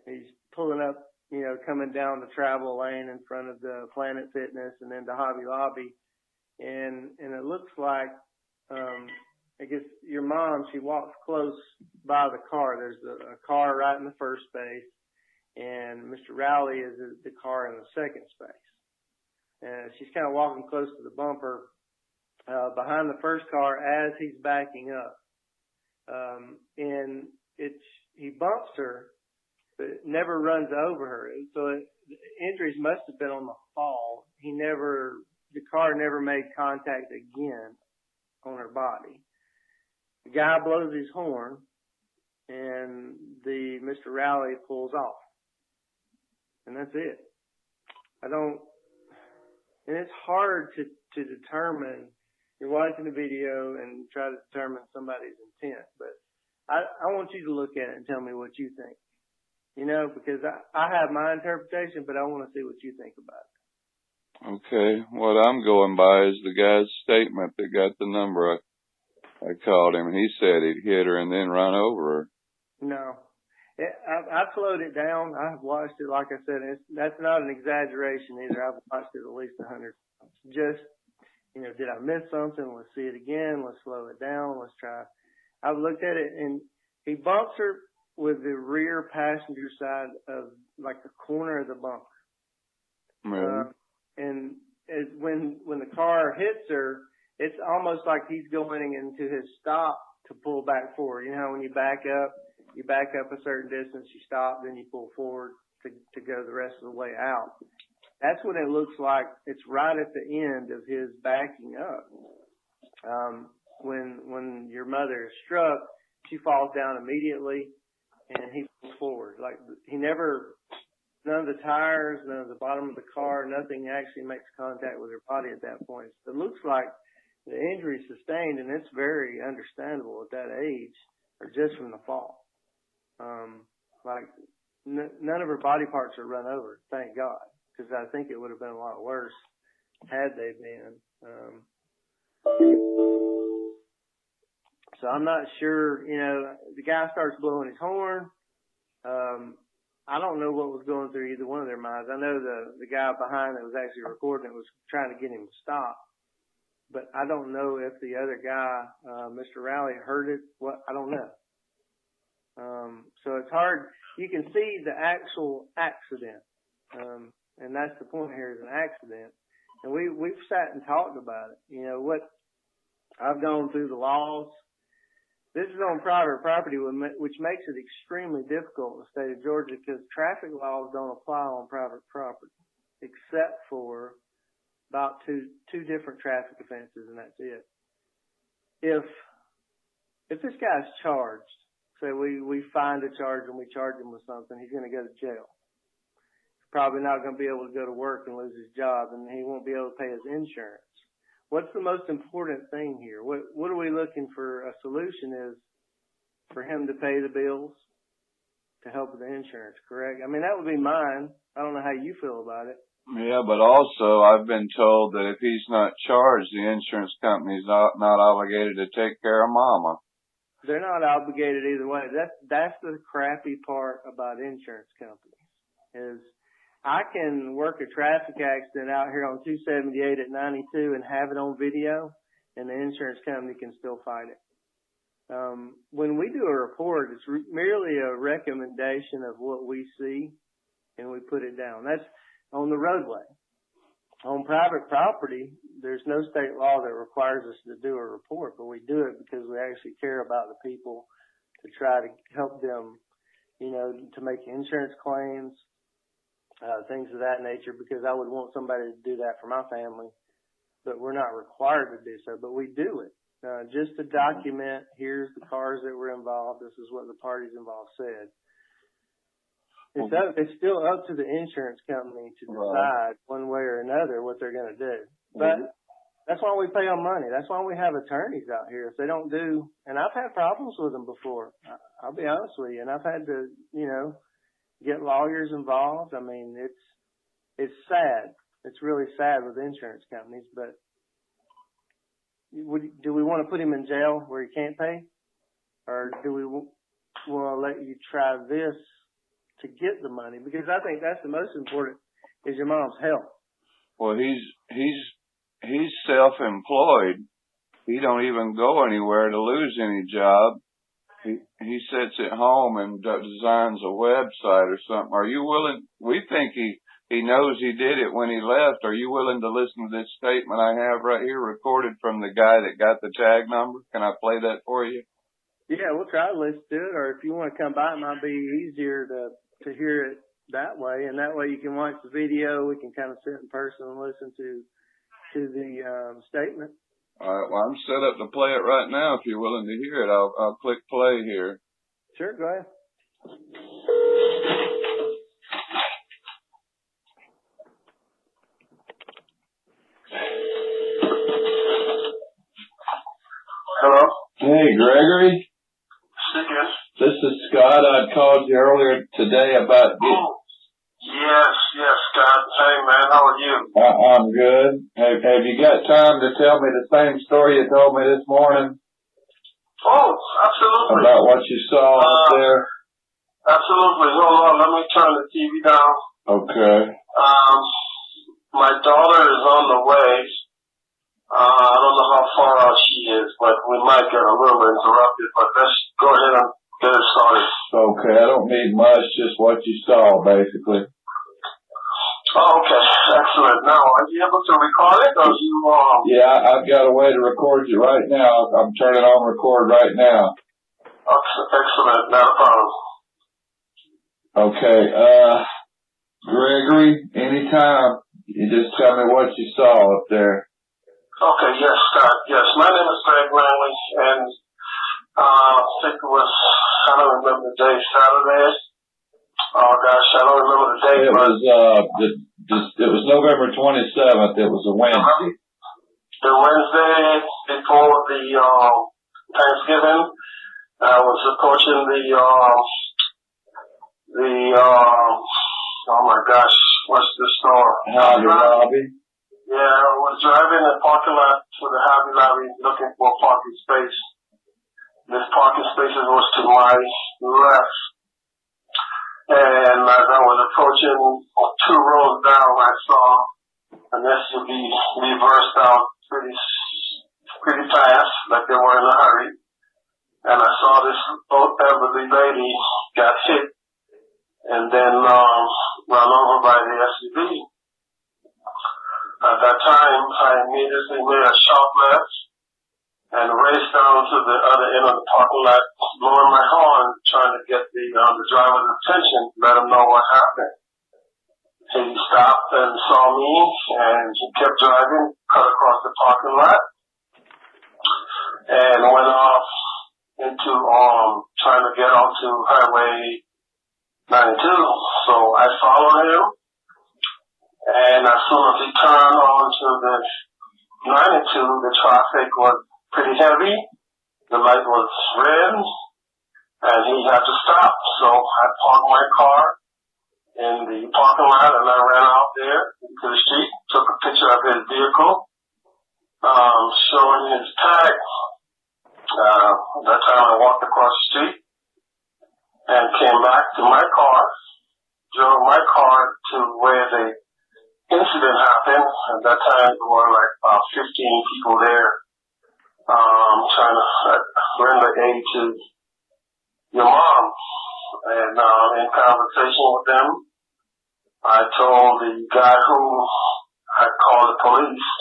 he's pulling up, you know, coming down the travel lane in front of the Planet Fitness and then the Hobby Lobby. And it looks like, I guess your mom, she walks close by the car. There's a car right in the first space, and Mr. Rowley is the car in the second space. And she's kind of walking close to the bumper, behind the first car as he's backing up. And he bumps her, but never runs over her. So the injuries must have been on the fall. The car never made contact again on her body. The guy blows his horn, and Mr. Rowley pulls off. And that's it. And it's hard to determine. You're watching the video and try to determine somebody's intent, but I want you to look at it and tell me what you think. You know, because I have my interpretation, but I want to see what you think about it. Okay, what I'm going by is the guy's statement that got the number. I called him, and he said he'd hit her and then run over her. No. I slowed it down. I've watched it, like I said, that's not an exaggeration either. I've watched it at least 100 times. Just, you know, did I miss something? Let's see it again. Let's slow it down. Let's try. I've looked at it, and he bumps her with the rear passenger side of, like, the corner of the bumper. Really? And when the car hits her, it's almost like he's going into his stop to pull back forward. You know how when you back up a certain distance, you stop, then you pull forward to go the rest of the way out. That's what it looks like. It's right at the end of his backing up. When your mother is struck, she falls down immediately, and he pulls forward. Like none of the tires, none of the bottom of the car, nothing actually makes contact with her body at that point. So it looks like the injury sustained, and it's very understandable at that age, or just from the fall. None of her body parts are run over, thank God, because I think it would have been a lot worse had they been. So I'm not sure, you know, the guy starts blowing his horn. I don't know what was going through either one of their minds. I know the guy behind that was actually recording it was trying to get him to stop. But I don't know if the other guy, Mr. Rowley, heard it. I don't know. So it's hard. You can see the actual accident. And that's the point here, is an accident. And we've sat and talked about it. You know, I've gone through the laws. This is on private property, which makes it extremely difficult in the state of Georgia because traffic laws don't apply on private property, except for about two different traffic offenses, and that's it. If this guy's charged, say we find a charge and we charge him with something, he's going to go to jail. He's probably not going to be able to go to work and lose his job, and he won't be able to pay his insurance. What's the most important thing here? What are we looking for? A solution is for him to pay the bills to help with the insurance, correct? I mean, that would be mine. I don't know how you feel about it. Yeah, but also I've been told that if he's not charged, the insurance company's not obligated to take care of Mama. They're not obligated either way. That's the crappy part about insurance companies is I can work a traffic accident out here on 278 at 92 and have it on video, and the insurance company can still fight it. When we do a report, it's merely a recommendation of what we see, and we put it down. That's on the roadway. On private property, there's no state law that requires us to do a report, but we do it because we actually care about the people to try to help them, you know, to make insurance claims, things of that nature, because I would want somebody to do that for my family, but we're not required to do so, but we do it. Just to document, here's the cars that were involved, this is what the parties involved said. It's still up to the insurance company to decide one way or another what they're going to do. But that's why we pay them money. That's why we have attorneys out here. If they don't do, and I've had problems with them before, I'll be honest with you, and I've had to, you know, get lawyers involved. I mean, it's sad. It's really sad with insurance companies, but do we want to put him in jail where he can't pay? Or do we want to let you try this to get the money? Because I think that's the most important, is your mom's health. Well, he's self-employed. He don't even go anywhere to lose any job. He sits at home and designs a website or something. Are you willing? We think he knows he did it when he left. Are you willing to listen to this statement I have right here recorded from the guy that got the tag number? Can I play that for you? Yeah, we'll try to listen to it. Or if you want to come by, it might be easier to hear it that way. And that way you can watch the video. We can kind of sit in person and listen to the statement. All right. Well, I'm set up to play it right now. If you're willing to hear it, I'll click play here. Sure, go ahead. Hello? Hey, Gregory. Yes. This is Scott. I called you earlier today about Yes, Scott. Hey, man, how are you? I'm good. Have you got time to tell me the same story you told me this morning? Oh, absolutely. About what you saw up there? Absolutely. Hold on, let me turn the TV down. Okay. My daughter is on the way. I don't know how far out she is, but we might get a little interrupted, but let's go ahead and get it started. Okay, I don't need much, just what you saw, basically. Oh, okay. Excellent. Now, are you able to record it, or you, Yeah, I've got a way to record you right now. I'm turning on record right now. Excellent. Not a problem. Okay, Gregory, anytime, you just tell me what you saw up there. Okay, yes, Scott. Yes, my name is Greg Langley, and I think it was, I don't remember the day, Saturday. Oh gosh, I don't remember the day. It was November 27th. It was a Wednesday. The Wednesday before the Thanksgiving, I was approaching oh my gosh, what's the store? Hobby Lobby. Yeah, I was driving in the parking lot for the Hobby Lobby looking for a parking space. This parking space was to my left. And as I was approaching 2 rows down, I saw an SUV reversed out pretty fast, like they were in a hurry. And I saw this elderly lady got hit and then run over by the SUV. At that time, I immediately made a sharp left and raced down to the other end of the parking lot, blowing my horn, trying to get the driver's attention, let him know what happened. He stopped and saw me, and he kept driving, cut across the parking lot, and went off into trying to get onto Highway 92. So I followed him, and as soon as he turned onto the 92, the traffic was pretty heavy. The light was red, and he had to stop. So I parked my car in the parking lot, and I ran out there into the street, took a picture of his vehicle, showing his tag. That time I walked across the street and came back to my car, drove my car to where the incident happened. At that time, there were like 15 people there, trying to render aid to your mom. And in conversation with them, I told the guy who had called the police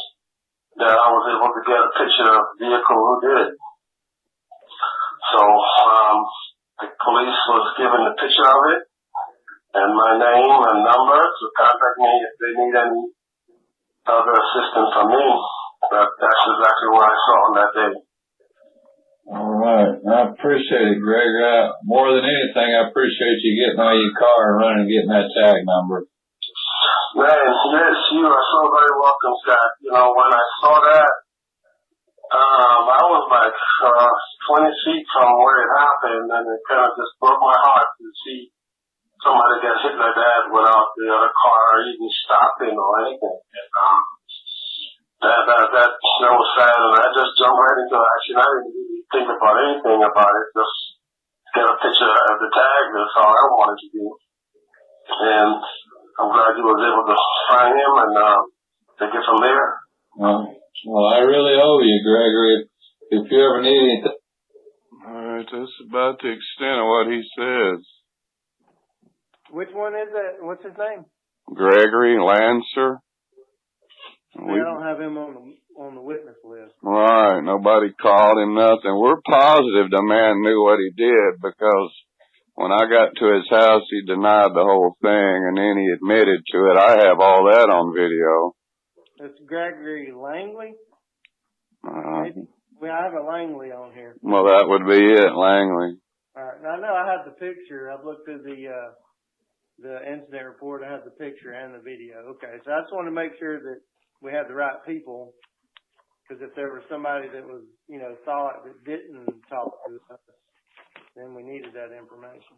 that I was able to get a picture of the vehicle who did it. So the police was given a picture of it and my name and number to contact me if they need any other assistance from me. But that's exactly what I saw on that day. All right. I appreciate it, Greg. More than anything, I appreciate you getting out of your car and running and getting that tag number. Man, yes, you are so very welcome, Scott. You know, when I saw that, I was like 20 feet from where it happened, and it kind of just broke my heart to see somebody get hit like that without the other car even stopping or anything. And, That was sad, and I just jumped right into action. I didn't really think about anything about it. Just get a picture of the tag. That's all I wanted to do. And I'm glad you was able to find him and take it from there. Well, I really owe you, Gregory. If you ever need anything. All right, that's about the extent of what he says. Which one is that? What's his name? Gregory Lancer. I don't have him on the witness list. Right, nobody called him nothing. We're positive the man knew what he did because when I got to his house, he denied the whole thing and then he admitted to it. I have all that on video. It's Gregory Langley? I have a Langley on here. Well, that would be it, Langley. All right. Now, I know I have the picture. I've looked through the incident report. I have the picture and the video. Okay, so I just want to make sure that we have the right people, because if there was somebody that was, saw it that didn't talk to us, then we needed that information.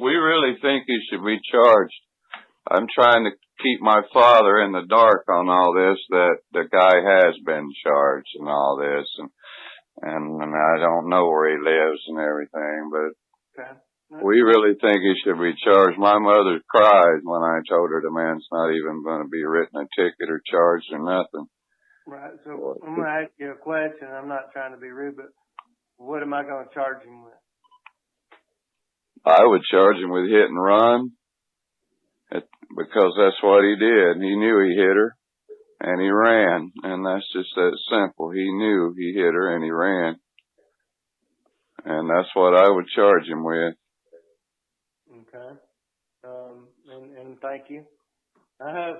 We really think he should be charged. I'm trying to keep my father in the dark on all this, that the guy has been charged and all this, and I don't know where he lives and everything, but okay. We really think he should be charged. My mother cried when I told her the man's not even going to be written a ticket or charged or nothing. Right, so I'm going to ask you a question. I'm not trying to be rude, but what am I going to charge him with? I would charge him with hit and run, because that's what he did. He knew he hit her, and he ran, and that's just that simple. He knew he hit her, and he ran, and that's what I would charge him with. Okay. And thank you. I have,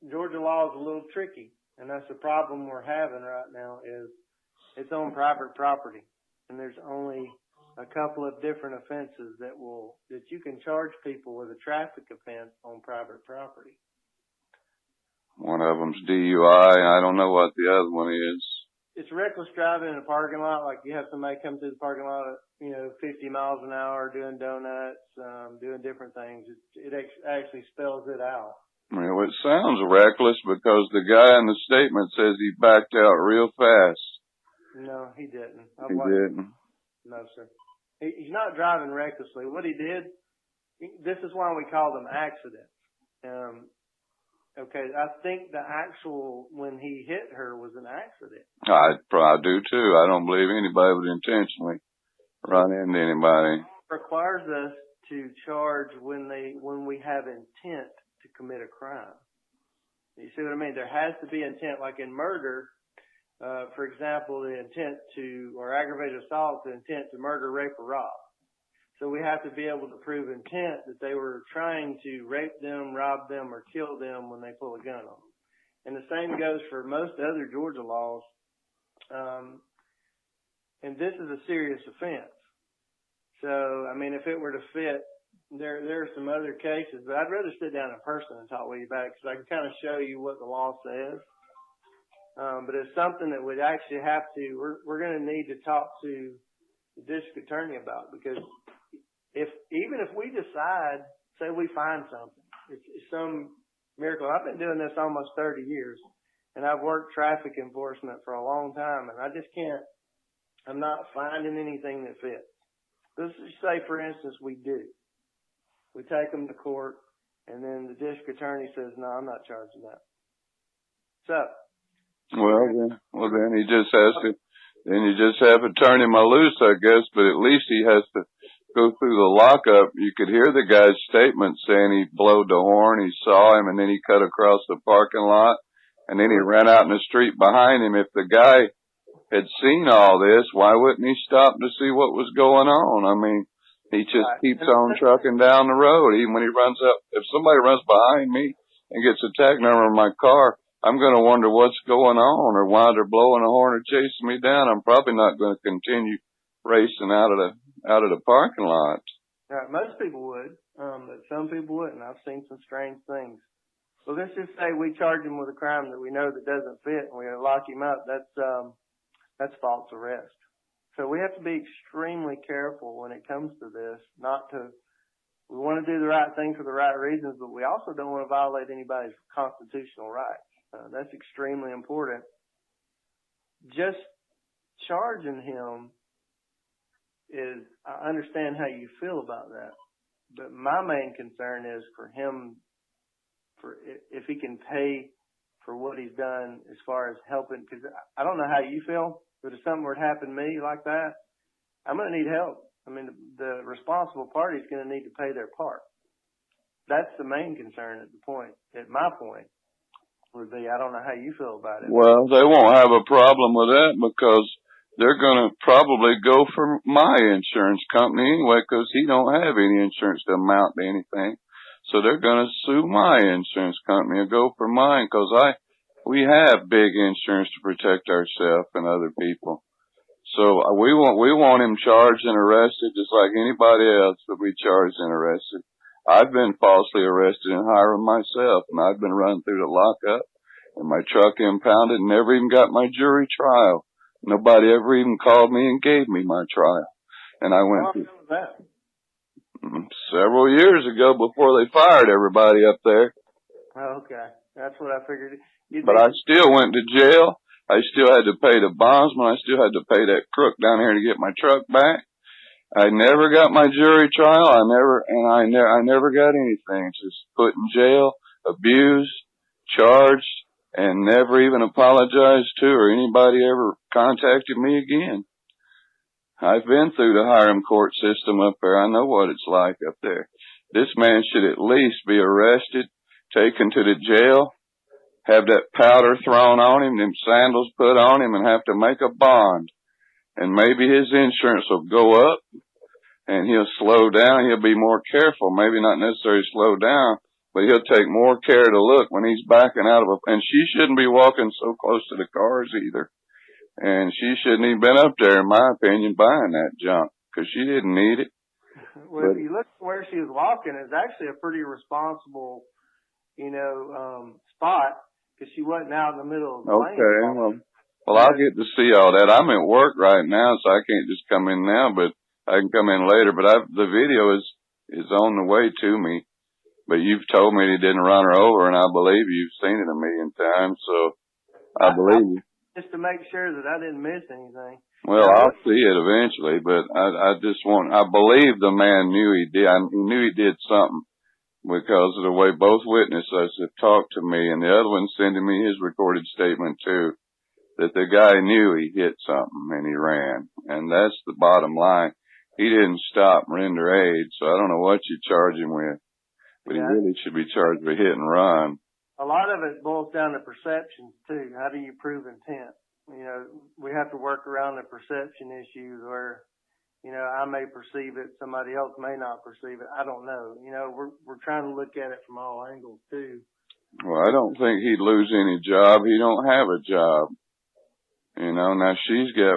Georgia law is a little tricky, and that's the problem we're having right now is it's on private property, and there's only a couple of different offenses that you can charge people with a traffic offense on private property. One of them's DUI. I don't know what the other one is. It's reckless driving in a parking lot, like you have somebody come through the parking lot at, 50 miles an hour, doing donuts, doing different things. It actually spells it out. Well, it sounds reckless because the guy in the statement says he backed out real fast. No, he didn't. He didn't? No, sir. He's not driving recklessly. What he did, this is why we call them accidents. Okay, I think the actual, when he hit her, was an accident. I do too. I don't believe anybody would intentionally run into anybody. It requires us to charge when we have intent to commit a crime. You see what I mean? There has to be intent, like in murder. For example, the intent to, or aggravated assault, the intent to murder, rape, or rob. So we have to be able to prove intent that they were trying to rape them, rob them, or kill them when they pull a gun on them. And the same goes for most other Georgia laws. And this is a serious offense. So, if it were to fit, there are some other cases, but I'd rather sit down in person and talk with you about it because I can kind of show you what the law says. But it's something that we'd actually have to, we're going to need to talk to the district attorney about, because even if we decide, say we find something, it's some miracle. I've been doing this almost 30 years, and I've worked traffic enforcement for a long time, and I just can't, I'm not finding anything that fits. Let's just say, for instance, we do. We take them to court, and then the district attorney says, no, I'm not charging that. So. Well, then he just has to, then you just have to turn him loose, I guess, but at least he has to go through the lockup. You could hear the guy's statement saying he blowed the horn, he saw him, and then he cut across the parking lot, and then he ran out in the street behind him. If the guy had seen all this, why wouldn't he stop to see what was going on? He just keeps on trucking down the road. Even when he runs up, if somebody runs behind me and gets a tag number in my car, I'm going to wonder what's going on or why they're blowing a horn or chasing me down. I'm probably not going to continue racing out of the parking lot. Right, most people would, but some people wouldn't. I've seen some strange things. Well, let's just say we charge him with a crime that we know that doesn't fit, and we lock him up. That's false arrest. So we have to be extremely careful when it comes to this, not to We want to do the right thing for the right reasons, but we also don't want to violate anybody's constitutional rights. That's extremely important. Just charging him is, I understand how you feel about that, but my main concern is for him, for if he can pay for what he's done as far as helping, because I don't know how you feel, but if something were to happen to me like that, I'm going to need help. I mean, the responsible party is going to need to pay their part. That's the main concern at my point would be, I don't know how you feel about it. Well, they won't have a problem with that because they're going to probably go for my insurance company anyway because he don't have any insurance to amount to anything. So they're going to sue my insurance company and go for mine because we have big insurance to protect ourselves and other people. So we want him charged and arrested just like anybody else would be charged and arrested. I've been falsely arrested in Hiram myself, and I've been run through the lockup and my truck impounded and never even got my jury trial. Nobody ever even called me and gave me my trial. And I went through that several years ago before they fired everybody up there. Oh, okay. That's what I figured. But I still went to jail. I still had to pay the bondsman. I still had to pay that crook down here to get my truck back. I never got my jury trial. I never got anything. Just put in jail, abused, charged, and never even apologized to or anybody ever contacted me again. I've been through the Hiram court system up there. I know what it's like up there. This man should at least be arrested, taken to the jail, have that powder thrown on him, them sandals put on him, and have to make a bond. And maybe his insurance will go up, and he'll slow down. He'll be more careful. Maybe not necessarily slow down, but he'll take more care to look when he's backing out of and she shouldn't be walking so close to the cars either. And she shouldn't even been up there, in my opinion, buying that junk, because she didn't need it. Well, if you look where she was walking, it's actually a pretty responsible, spot, because she wasn't out in the middle of the lane. Okay, well, I'll get to see all that. I'm at work right now, so I can't just come in now, but I can come in later. But the video is on the way to me. But you've told me he didn't run her over, and I believe you've seen it a million times, so I believe you. Just to make sure that I didn't miss anything. Well, I'll see it eventually, but I believe the man knew he did. He knew he did something because of the way both witnesses have talked to me, and the other one sending me his recorded statement too, that the guy knew he hit something and he ran. And that's the bottom line. He didn't stop and render aid, so I don't know what you charge him with. But he really should be charged with hit and run. A lot of it boils down to perceptions too. How do you prove intent? We have to work around the perception issues where, I may perceive it, somebody else may not perceive it. I don't know. We're trying to look at it from all angles too. Well, I don't think he'd lose any job. He don't have a job. Now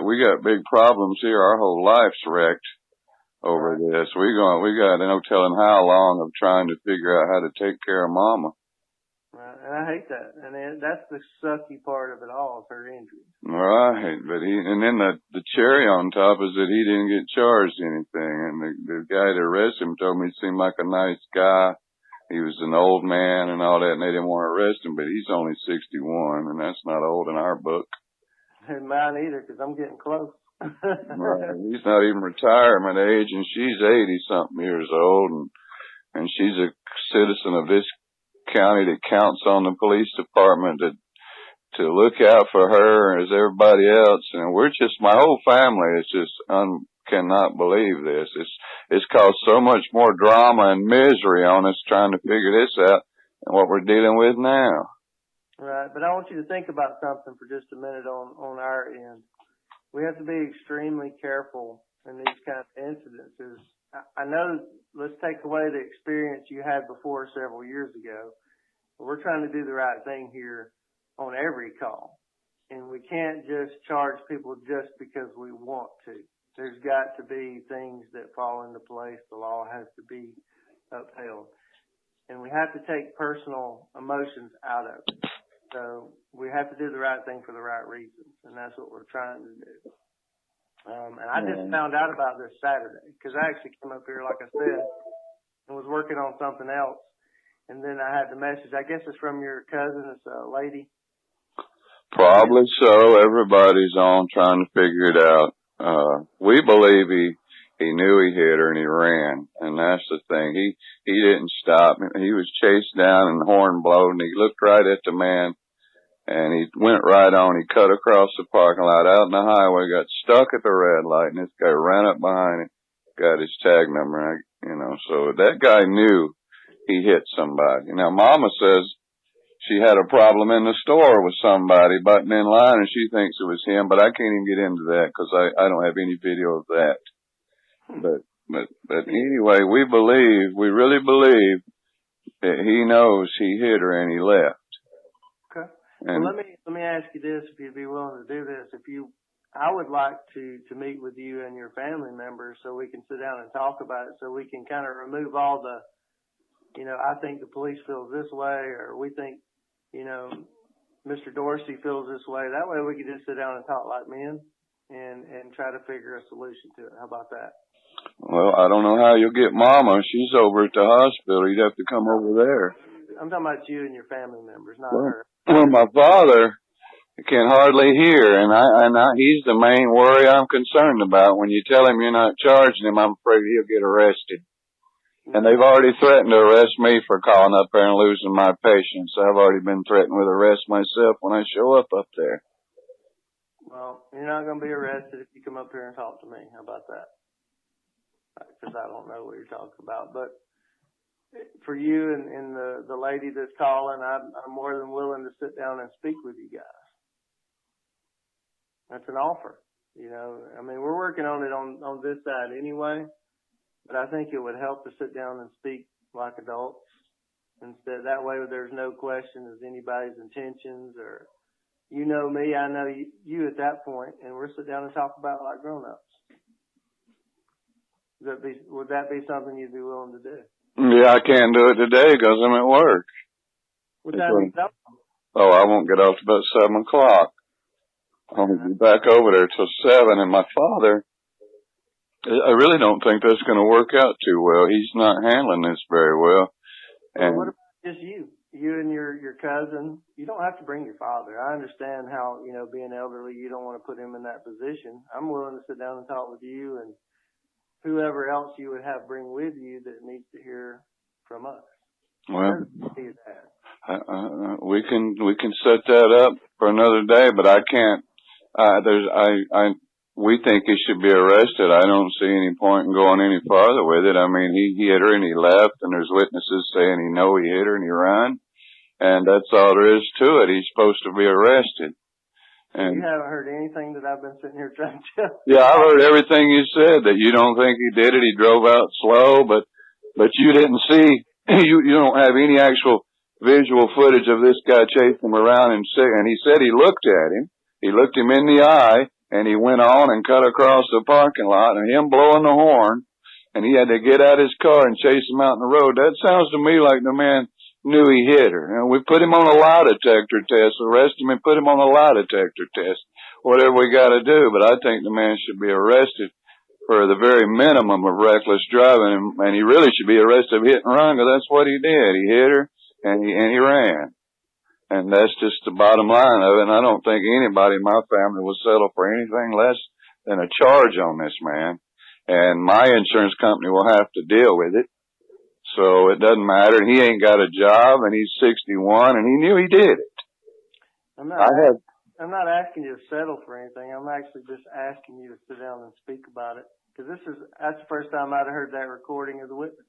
we got big problems here. Our whole life's wrecked over this. We got no telling how long of trying to figure out how to take care of Mama. Right, and I hate that. And that's the sucky part of it all, is her injury. Right, but and then the cherry on top is that he didn't get charged anything. And the guy that arrested him told me he seemed like a nice guy. He was an old man and all that, and they didn't want to arrest him, but he's only 61, and that's not old in our book. And mine either, because I'm getting close. Right. He's not even retirement age, and she's 80-something years old, and she's a citizen of this county that counts on the police department to look out for her as everybody else. And my whole family is just cannot believe this. It's caused so much more drama and misery on us trying to figure this out than what we're dealing with now. Right, but I want you to think about something for just a minute on our end. We have to be extremely careful in these kinds of incidences. I know, let's take away the experience you had before several years ago. We're trying to do the right thing here on every call. And we can't just charge people just because we want to. There's got to be things that fall into place. The law has to be upheld. And we have to take personal emotions out of it. So we have to do the right thing for the right reasons, and that's what we're trying to do. And I just found out about this Saturday because I actually came up here, like I said, and was working on something else. And then I had the message. I guess it's from your cousin, it's a lady. Probably so. Everybody's on trying to figure it out. We believe he knew he hit her and he ran, and that's the thing. He didn't stop. He was chased down and the horn blowed, and he looked right at the man, and he went right on. He cut across the parking lot out in the highway, got stuck at the red light, and this guy ran up behind him, got his tag number, so that guy knew he hit somebody. Now, Mama says she had a problem in the store with somebody butting in line, and she thinks it was him, but I can't even get into that because I don't have any video of that. But anyway, we really believe that he knows he hit her and he left. Okay. And well, let me ask you this, if you'd be willing to do this. I would like to meet with you and your family members so we can sit down and talk about it, so we can kind of remove all the, I think the police feels this way, or we think, Mr. Dorsey feels this way. That way we can just sit down and talk like men and try to figure a solution to it. How about that? Well, I don't know how you'll get Mama. She's over at the hospital. You'd have to come over there. I'm talking about you and your family members, not her. Well, my father can hardly hear, and he's the main worry I'm concerned about. When you tell him you're not charging him, I'm afraid he'll get arrested. And they've already threatened to arrest me for calling up there and losing my patients. I've already been threatened with arrest myself when I show up there. Well, you're not going to be arrested if you come up here and talk to me. How about that? Because I don't know what you're talking about. But for you and the lady that's calling, I'm more than willing to sit down and speak with you guys. That's an offer. We're working on it on this side anyway. But I think it would help to sit down and speak like adults. Instead, that way there's no question of anybody's intentions, or you know me, I know you at that point, and we're sit down and talk about it like grown-ups. Would that be something you'd be willing to do? Yeah, I can't do it today because I'm at work. What time do you get off? Oh, I won't get off till about 7 o'clock. I'll be back over there till 7, and my father, I really don't think that's going to work out too well. He's not handling this very well. And what about just you? You and your cousin? You don't have to bring your father. I understand how, being elderly, you don't want to put him in that position. I'm willing to sit down and talk with you and whoever else you would have bring with you that needs to hear from us. Well, we can set that up for another day, but I can't. We think he should be arrested. I don't see any point in going any farther with it. He hit her and he left, and there's witnesses saying he hit her and he ran, and that's all there is to it. He's supposed to be arrested. And you haven't heard anything that I've been sitting here trying to tell. Yeah, I've heard everything you said, that you don't think he did it. He drove out slow, but you didn't see, you don't have any actual visual footage of this guy chasing him around, and he said he looked at him. He looked him in the eye, and he went on and cut across the parking lot, and him blowing the horn, and he had to get out his car and chase him out in the road. That sounds to me like the man knew he hit her. And we put him on a lie detector test, arrest him and put him on a lie detector test, whatever we got to do. But I think the man should be arrested for the very minimum of reckless driving, and he really should be arrested for hit and run, because that's what he did. He hit her, and he ran. And that's just the bottom line of it. And I don't think anybody in my family will settle for anything less than a charge on this man. And my insurance company will have to deal with it. So it doesn't matter. He ain't got a job, and he's 61, and he knew he did it. I'm not asking you to settle for anything. I'm actually just asking you to sit down and speak about it. Because that's the first time I'd heard that recording of the witness.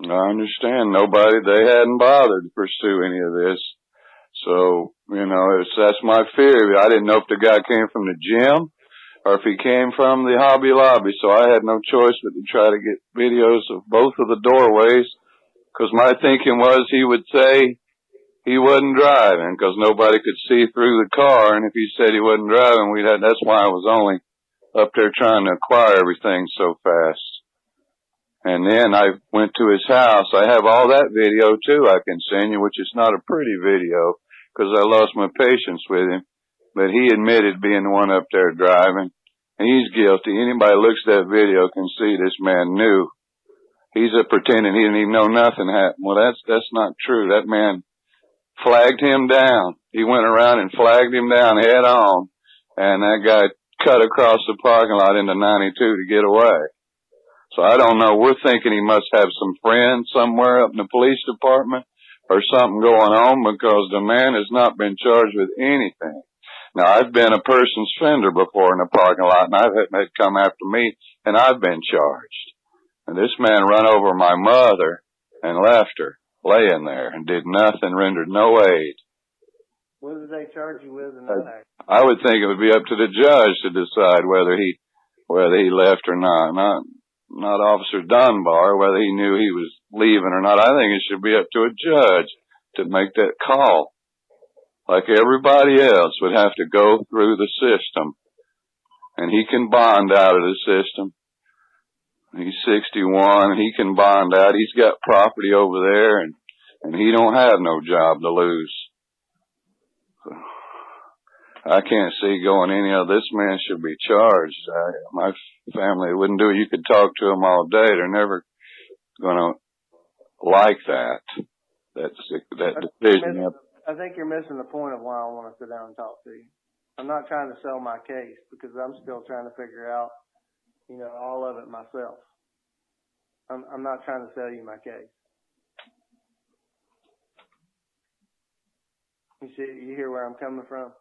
I understand. They hadn't bothered to pursue any of this. So, that's my fear. I didn't know if the guy came from the gym or if he came from the Hobby Lobby. So I had no choice but to try to get videos of both of the doorways, because my thinking was he would say he wasn't driving because nobody could see through the car. And if he said he wasn't driving, that's why I was only up there trying to acquire everything so fast. And then I went to his house. I have all that video too I can send you, which is not a pretty video because I lost my patience with him. But he admitted being the one up there driving, and he's guilty. Anybody who looks at that video can see this man knew He's pretending he didn't even know nothing happened. Well, that's not true. That man flagged him down. He went around and flagged him down head on, and that guy cut across the parking lot into 92 to get away. So I don't know. We're thinking he must have some friends somewhere up in the police department or something going on, because the man has not been charged with anything. Now, I've been a person's fender before in the parking lot, and I've had it come after me, and I've been charged. And this man run over my mother and left her laying there and did nothing, rendered no aid. What did they charge you with in that act? I would think it would be up to the judge to decide whether he left or not. Not Officer Dunbar, whether he knew he was leaving or not. I think it should be up to a judge to make that call. Like everybody else would have to go through the system. And he can bond out of the system. He's 61, he can bond out. He's got property over there, and he don't have no job to lose. So, I can't see going any other. This man should be charged. My family wouldn't do it. You could talk to them all day. They're never gonna like that decision. I think you're missing the point of why I want to sit down and talk to you. I'm not trying to sell my case, because I'm still trying to figure out, all of it myself. I'm not trying to sell you my case. You hear where I'm coming from?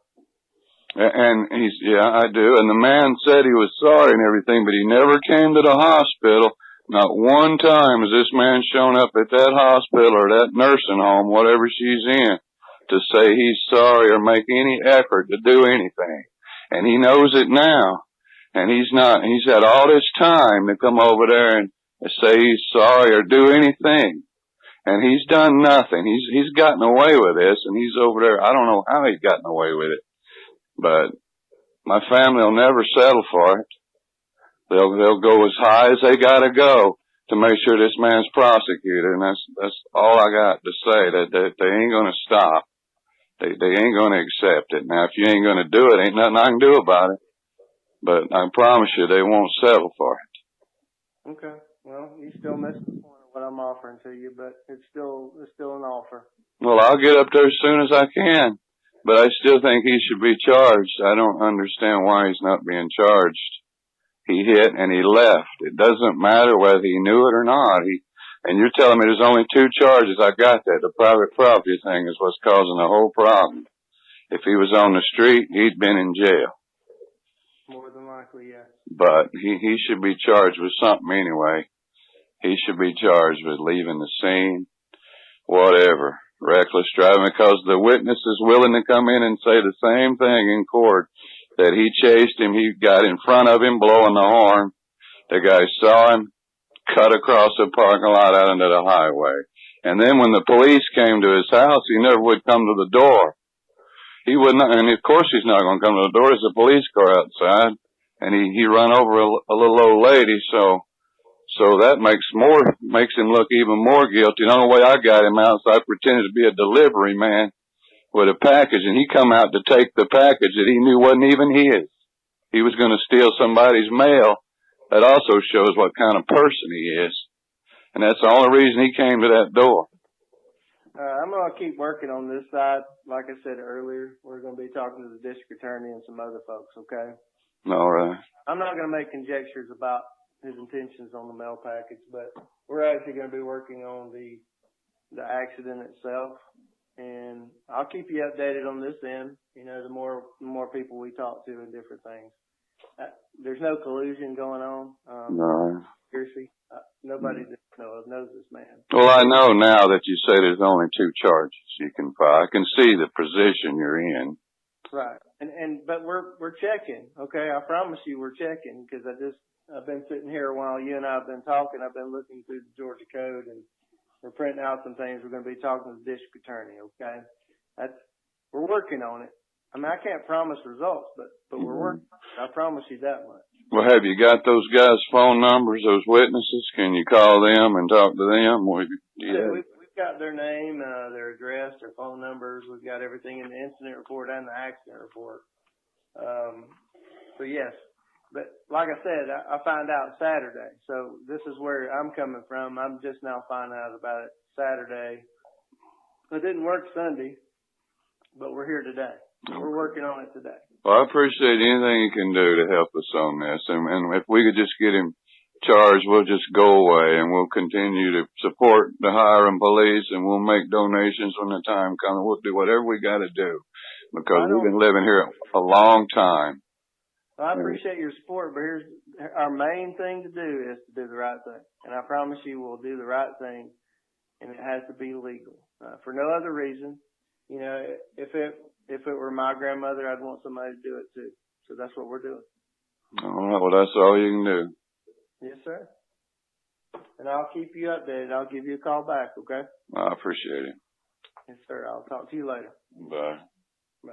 And I do. And the man said he was sorry and everything, but he never came to the hospital. Not one time has this man shown up at that hospital or that nursing home, whatever she's in, to say he's sorry or make any effort to do anything. And he knows it now. And he's had all this time to come over there and say he's sorry or do anything. And he's done nothing. He's gotten away with this, and he's over there. I don't know how he's gotten away with it. But my family will never settle for it. They'll go as high as they gotta go to make sure this man's prosecuted, and that's all I got to say. That they ain't gonna stop. They ain't gonna accept it. Now, if you ain't gonna do it, ain't nothing I can do about it. But I promise you, they won't settle for it. Okay. Well, you still missing the point of what I'm offering to you, but it's still an offer. Well, I'll get up there as soon as I can, but I still think he should be charged. I don't understand why he's not being charged. He hit and he left. It doesn't matter whether he knew it or not. And you're telling me there's only 2 charges. I got that. The private property thing is what's causing the whole problem. If he was on the street, he'd been in jail. More than likely, yes. But he should be charged with something anyway. He should be charged with leaving the scene, whatever, reckless driving, because the witness is willing to come in and say the same thing in court, that he chased him, he got in front of him blowing the horn, the guy saw him, cut across the parking lot out into the highway. And then when the police came to his house, he never would come to the door. He would not, and of course he's not going to come to the door. There's a police car outside, and he run over a little old lady, so that makes him look even more guilty. The only way I got him out is I pretended to be a delivery man with a package, and he come out to take the package that he knew wasn't even his. He was going to steal somebody's mail. That also shows what kind of person he is, and that's the only reason he came to that door. I'm going to keep working on this side. Like I said earlier, we're going to be talking to the district attorney and some other folks, okay? All right. I'm not going to make conjectures about his intentions on the mail package, but we're actually going to be working on the accident itself, and I'll keep you updated on this end. The more people we talk to and different things. There's no collusion going on. No. Seriously, nobody that knows this man. Well, I know now that you say there's only 2 charges you can file. I can see the position you're in. Right, but we're checking. Okay, I promise you we're checking, because I've been sitting here a while. You and I have been talking. I've been looking through the Georgia Code, and we're printing out some things. We're going to be talking to the district attorney. Okay, we're working on it. I mean, I can't promise results, but we're working. I promise you that much. Well, have you got those guys' phone numbers, those witnesses? Can you call them and talk to them? We've got their name, their address, their phone numbers. We've got everything in the incident report and the accident report. So yes, But like I said, I find out Saturday. So this is where I'm coming from. I'm just now finding out about it Saturday. It didn't work Sunday, but we're here today. We're working on it today. Well, I appreciate anything you can do to help us on this. And if we could just get him charged, we'll just go away and we'll continue to support the hiring police and we'll make donations when the time comes. We'll do whatever we got to do because we've been living here a long time. Well, I appreciate your support, but here's our main thing to do is to do the right thing. And I promise you we'll do the right thing, and it has to be legal. For no other reason. You know, if it were my grandmother, I'd want somebody to do it too. So that's what we're doing. All right, well, that's all you can do. Yes, sir. And I'll keep you updated. I'll give you a call back, okay? I appreciate it. Yes, sir. I'll talk to you later. Bye. Bye.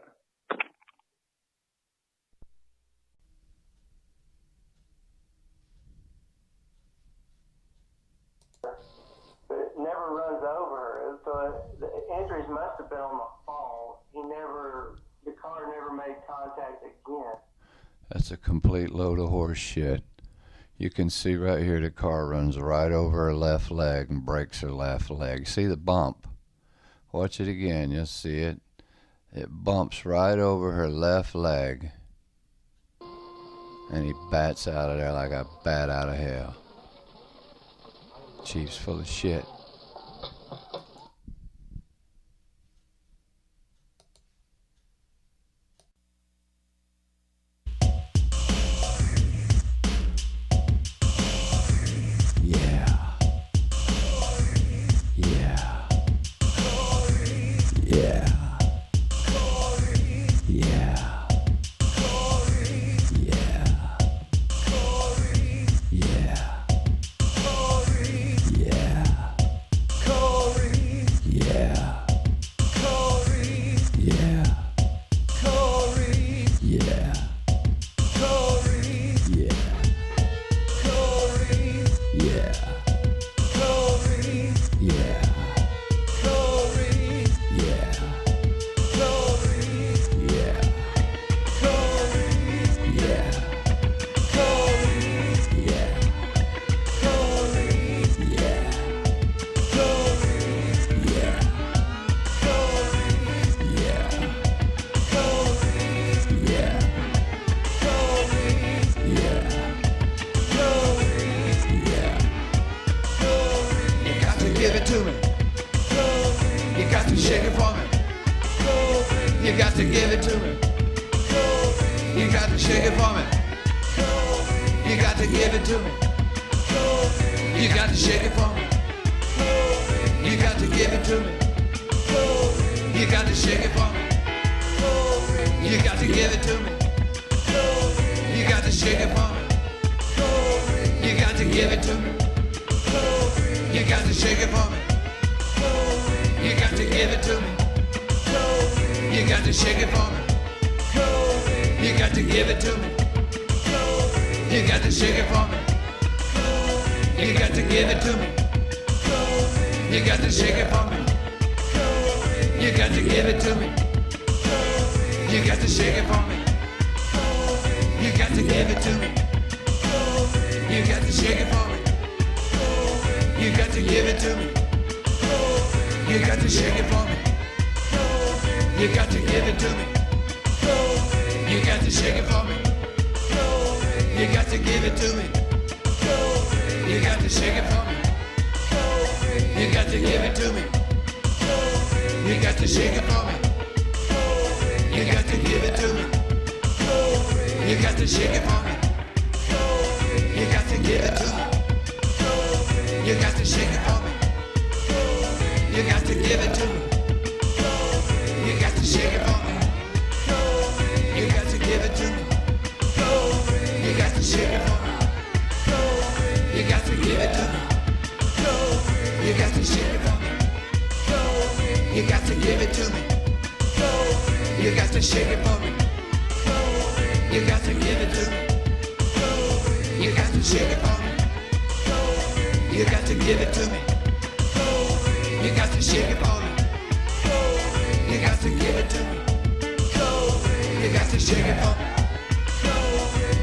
But it never runs over her. So the injuries must have been on the fall. The car never made contact again. That's a complete load of horse shit. You can see right here the car runs right over her left leg and breaks her left leg. See the bump? Watch it again, you'll see it. It bumps right over her left leg. And he bats out of there like a bat out of hell. Chief's full of shit.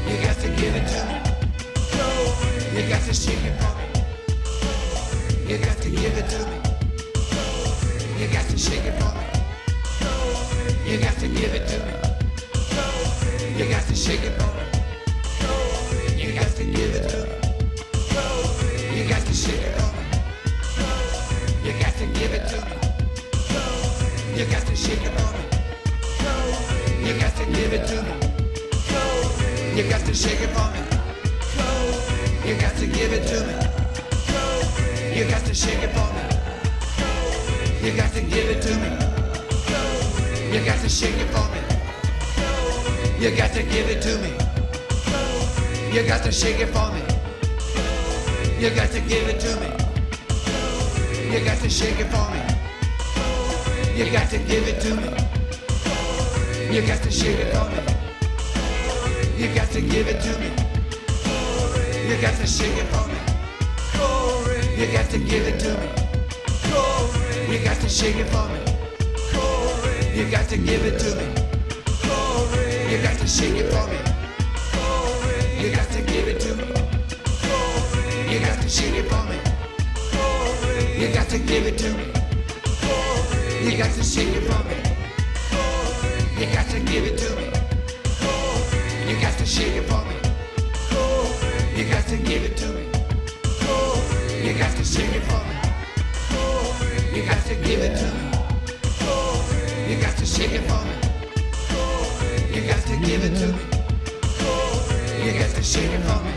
You got to give shake it for me. You got to give it to me. You got to shake it for me. You got to give it to me. You got to shake it for me. You got to give it to me. You got to shake it for me. You got to give it to me. You got to shake it for me. You got to give it to me. You got to shake it for me. You got to give it to me. You got to shake it for me. You got to give it to me. You got to shake it for me. You got to give it to me. You got to shake it for me. You got to give it to me. You got to shake it for me. You got to give it to me. You got to shake it for me. You got to give it to me. You got to shake it for me. You got to give it to me. You got to shake it for me. You got to give it to me. You got to shake it for me. You got to give it to me. You got to shake it for me. You got to give it to me. You got to shake it for me. You got to give it to me. You got to shake it for me. You got to give it to me. You got to shake it for me. You got to give it to me. You got to shake it for me. You got to give it to me. You got to shake it for me. You got to give it to me. You got to shake it for me.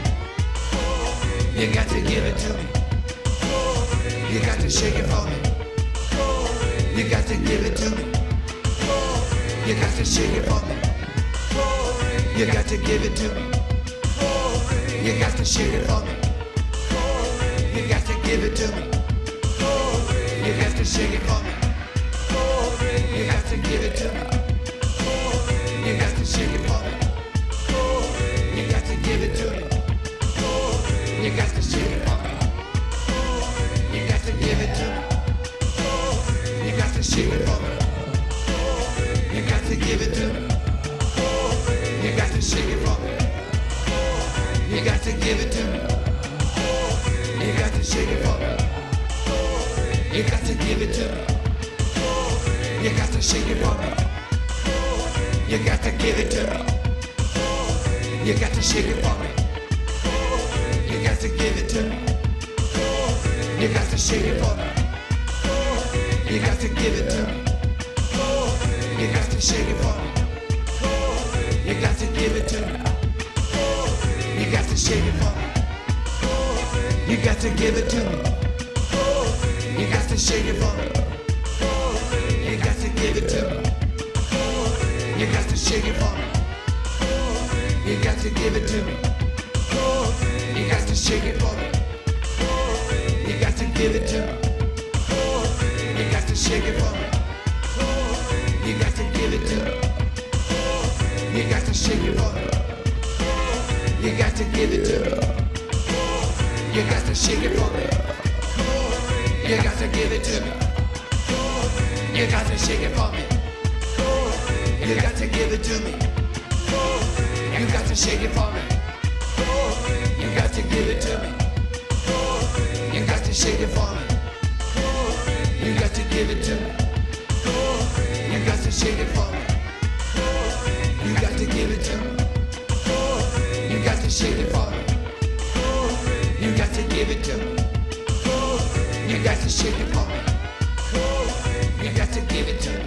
You got to give it to me. You got to shake it for me. You got to give it to me. You got to shake it for me. You got to give it to me. You got to shake it for me. You got to give it to me. You got to shake it for me. You got to give it to me. You got to shake it for me. You got to give it to me. You got to shake it for me. You got to give it to me. You got to shake it for me. You got to give it to me. You got to shake it for me. You got to give it to me. You got to shake it for me. You got to give it to me. You got to shake it for me. You got to give it to me. You got to shake it for me. You got to give it to me. You got to shake it for me. You got to give it to me. You got to shake it for me. You got to give it to me. You got to shake it for me. You got to give it to me. You got to shake it for me. You got to give it to me. You got to shake it for me. You got to give it to me. You got to shake it for me. You got to give it to me. You got to shake it for me. You got to give it to me. You got to shake it for me. You got to give it to me. You got to shake it for me. You got to give it to me. You got to shake it for me. You got to give it to me. You got to shake it for me. You got to give it to me. You got to shake it for me. You got to give it to me. You got to shake it for me. You got to give it to me.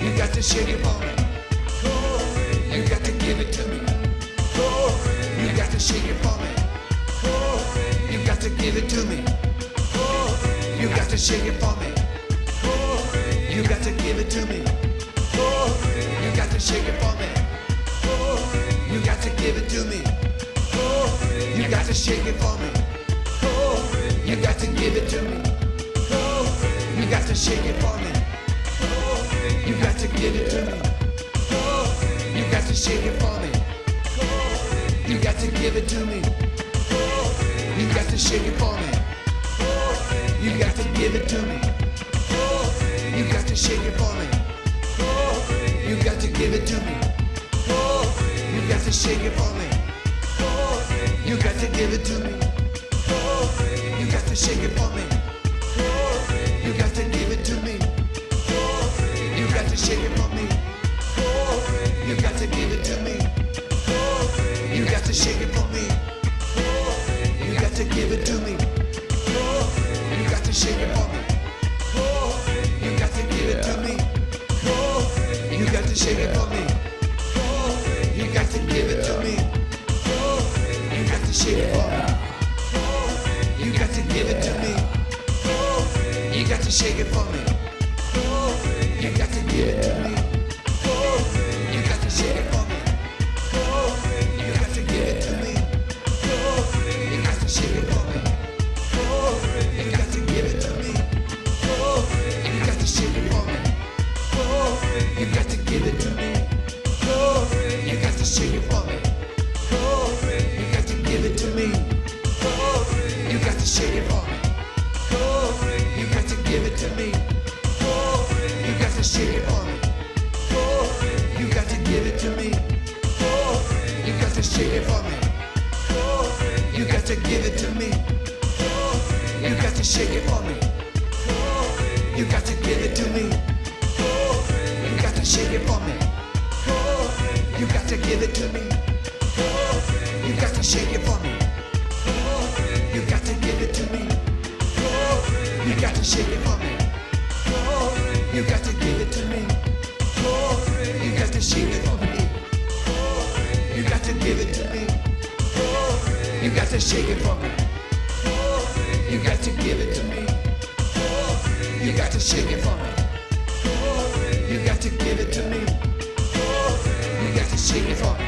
You got to shake it for me. You got to give it to me. You got to shake it for me. You got to give it to me. You got to shake it for me. You got to give it to me. You got to shake it for me. You got to give it to me. You got to shake it for me. You got to give it to me. You got to shake it for me. You got to give it to me. You got to shake it for me. You got to give it to me. You got to shake it for me. You got to give it to me. You got to shake it for me. You got to give it to me. You got to shake it for me. You got to give it to me. You got to shake it for me. You got to give it to me. You got to shake it for me. You got to give it to me. You got to shake it for me. You got to give it to me. You got to shake it for me. You got to give it to me. You got to shake it for me. You got to give it to me. You got to shake it for me. You got to give it to me. You got to shake it for me. You got to give it to me. You got to shake it for me. You got to give it to me. You got to shake it for me. You got to give it to me. You got to shake it for me. You got to give it to me. You got to shake it for me. You got to give it to me. You got to shake it for me. You got to give it to me. You got to shake it for me. You got to give it to me. You got to shake it for me. You got to give it to me. You got to shake it for me. You got to give it to me. You got to shake it for me. You got to give it to me. You got to shake it for me. You got to give it to me. You got to shake it for me. You got to give it to me. You got to shake it for me. You got to give it to me. You got to shake it for me. You got to give it to me. You got to shake it for me. You got to give it to me. You got to shake it for me. You got to give it to me. You got to shake it for me. You got to give it to me. You got to shake it for me. You got to give it to me. You got to shake it for me. You got to give it to me. You got to shake it for me.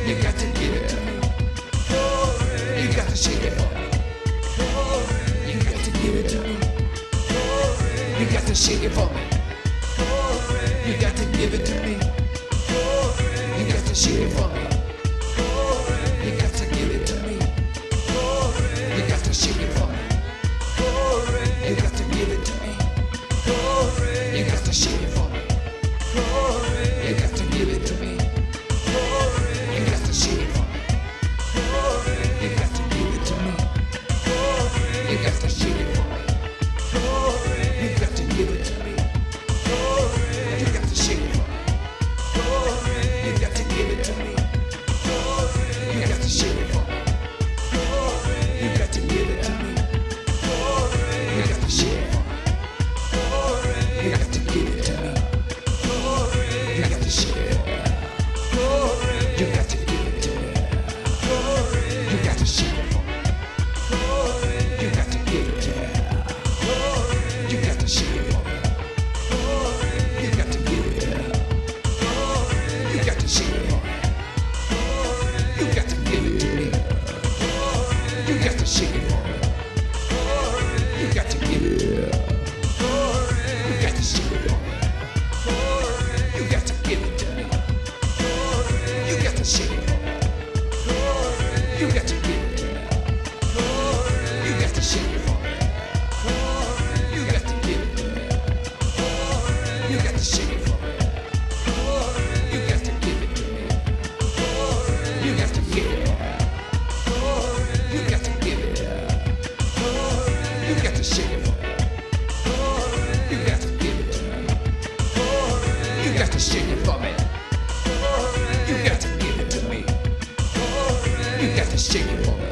You got to give it to me. You got to shake it for me. You got to give it to me. You got to shake it for me. You got to give it to me. You got to shake it for me. You got to give it to me. You got to shake it for me. You got to give it to me. You got to shake it for me. You got to give it to me. You got to shake it for me. You got to give it to me. You got to shake it for me. You got to give it to me. You got to shake it for me. You got to give it to me. You got to shake it for me. You got to give it to me. You got to shake it for me. You got to give it to me. You got to shake it for me. You got to give it to me. You got to shake it for me. You got to give it to me. You got to shake it for me. You got to give it to me. You got to shake it for me. You got to give it to me. You got to shake it for me. You got to give it to me. You got to shake it for me. You got to give it to me. You got to give it. You got to give it. You got to shake it for me. You got to give it to me. You got to shake it for me. You got to give it to me. You got to shake it for me.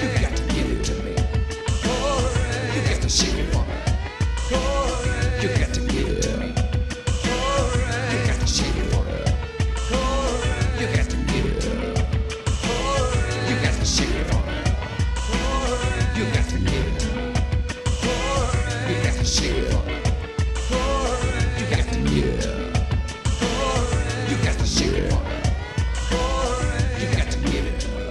You got to give it to me. You got to shake it for me. You got to give it to me. You got to shake it for me. You got to give it to me. You got to shake it for me. You got to give it to me. You got to shake it for me. You got to give it to me. You got to shake it for me. You got to give it to me.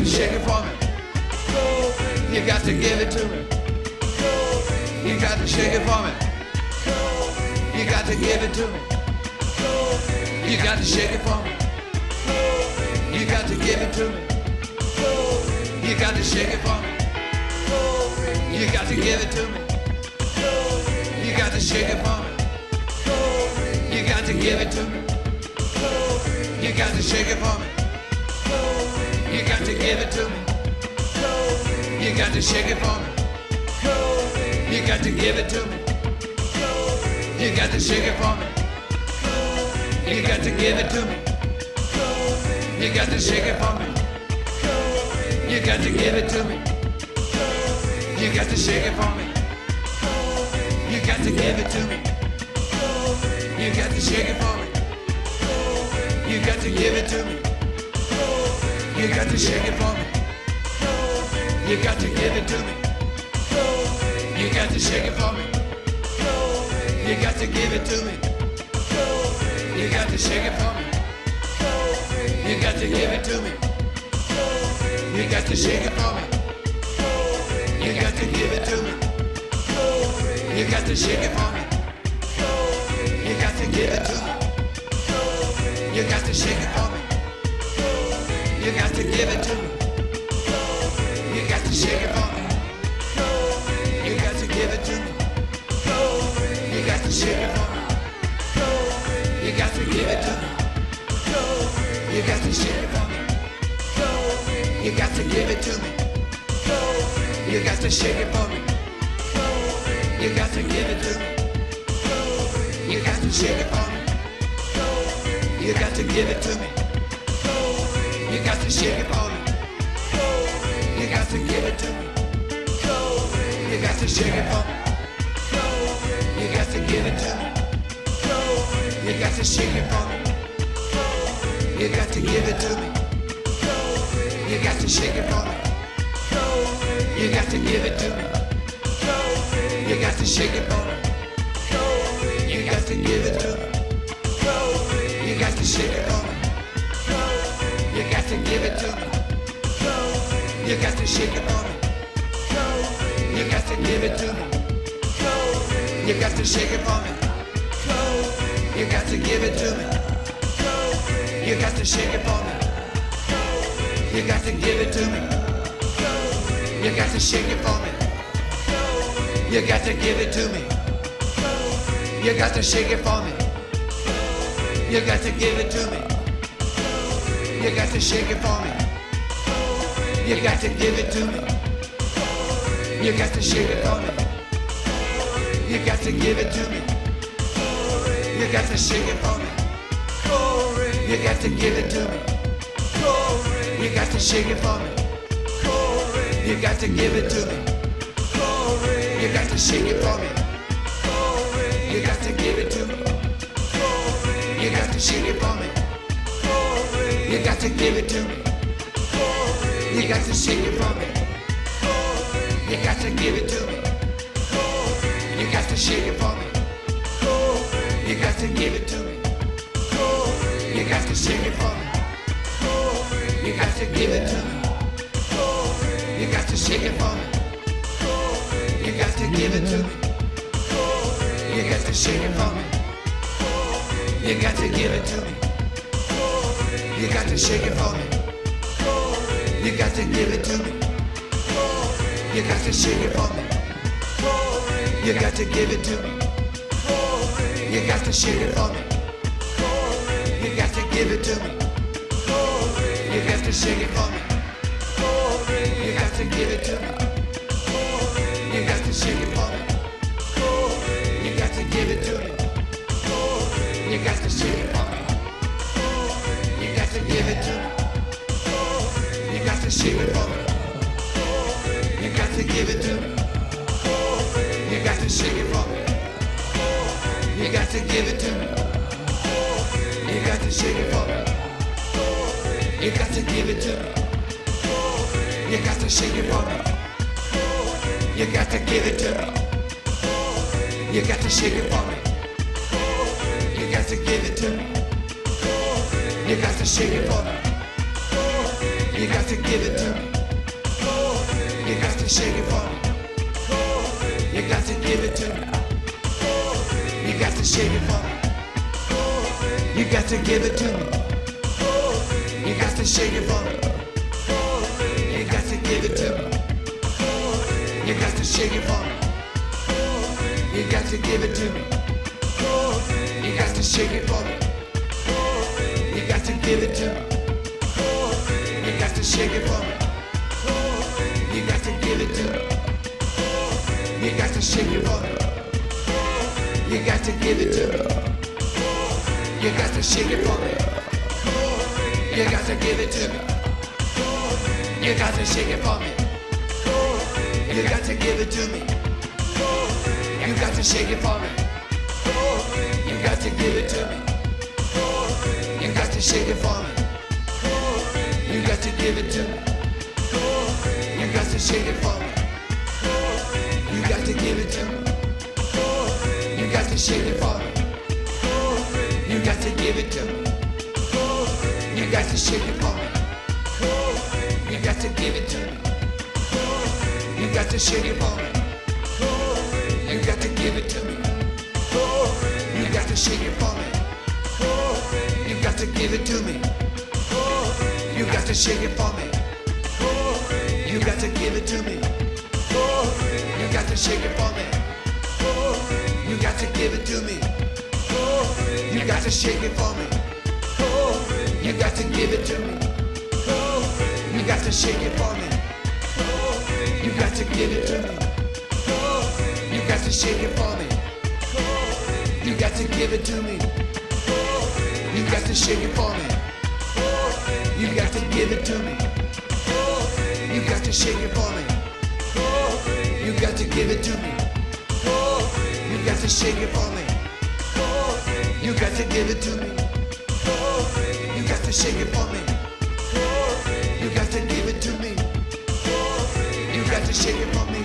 to shake it for me. You got to give it to me. You got to shake it for me. You got to give it to me. You got to shake it for me. You got to give it to me. You got to shake it for me. You got to give it to me. You got to shake it for me. You got to give it to me. You got to shake it for me. You got to give it to me. You got to shake it for me. You got to give it to me. You got to shake it for me. You got to give it to me. You got to shake it for me. You got to give it to me. You got to shake it for me. You got to give it to me. You got to shake it for me. You got to give it to me. You got to shake it for me. You got to give it to me. You got to shake it for me. You got to give it to me. You got to shake it for me. You got to give it to me. You got to shake it for me. You got to give it to me. You got to shake it for me. You got to give it to me. You got to shake it for me. You got to give it to me. You got to shake it for me. You got to give it to me. You got to shake it for me. You got to give it to me. You got to shake it for me. You got to give it to me. You got to shake it for me. You got to give it to me. You got to shake it for me. You got to give it to me. You got to shake it for me. You got to give it to me. You got to shake it for me. You got to give it to me. You got to shake it for me. You got to give it to me. You got to shake it for me. You got to give it to me. You got to shake it for me. You got to give it to me. You got to shake it for me. You got to give it to me. You got to shake it for me. You got to give it to me. You got to shake it for me. You got to give it to me. You got to shake it for me. You got to give it to me. You got to shake it for me. You got to give it to me. You got to shake it for me. You got to give it to me. You got to shake it for me. You got to give it to me. You got to shake it for me. You got to give it to me. You got to shake it for me. You got to give it to me. You got to shake it for me. You got to give it to me. You got to shake it for me. You got to give it to me. You got to shake it for me. You got to give it to me. You got to shake it for me. You got to give it to me. You got to shake it for me. You got to give it to me. You got to shake it for me. You got to give it to me. You got to shake it for me. You got to give it to me. You got to shake it for me. You got to give it to me. You got to shake it for me. You got to give it to me. You got to shake it for me. You got to give it to me. You got to shake it for me. You got to give it to me. You got to shake it for me. You got to give it to me. You got to shake it for me. You got to give it to me. You got to shake it for me. You got to give it to me. You got to shake it for me. You got to give it to me. You got to shake it for me. You got to give it to me. You got to shake it for me. You got to give it to me. You got to shake it for me. You got to give it to me. You got to shake it for me. You got to give it to me. You got to shake it for me. You got to give it to me. You got to shake it for me. You got to give it to me. You got to shake it for me. You got to give it to me. You got to shake it for me. You got to give it to me. You got to shake it for me. You got to give it to me. You got to shake it for me. You got to give it to me. You got to shake it for me. You got to give it to me. You got to shake it for me. You got to give it to me. You got to shake it for me. You got to give it to me. You got to shake it for me. You got to give it to me. You got to shake it for me. You got to give it to me. You got to shake it for me. You got to give it to me. You got to shake it for me. You got to give it to me. You got to shake it for me. You got to give it to me. You got to shake it for me. You got to give it to me. You got to shake it for me. You got to give it to me. You got to shake it for me. You got to give it to me. You got to shake it for me. You got to give it to me. You got to shake it for me. You got to give it to me. You got to shake it for me. You got to give it to me. You got to shake it for me. You got to give it to me. You got to shake it for me. You got to give it to me. You got to shake it for me. You got to give it to me. You got to shake it for me. You got to give it to me. You got to shake it for me. You got to give it to me. You got to shake it for me. You got to give it to me. You got to shake it for me. You got to give it to me. You got to shake it for me.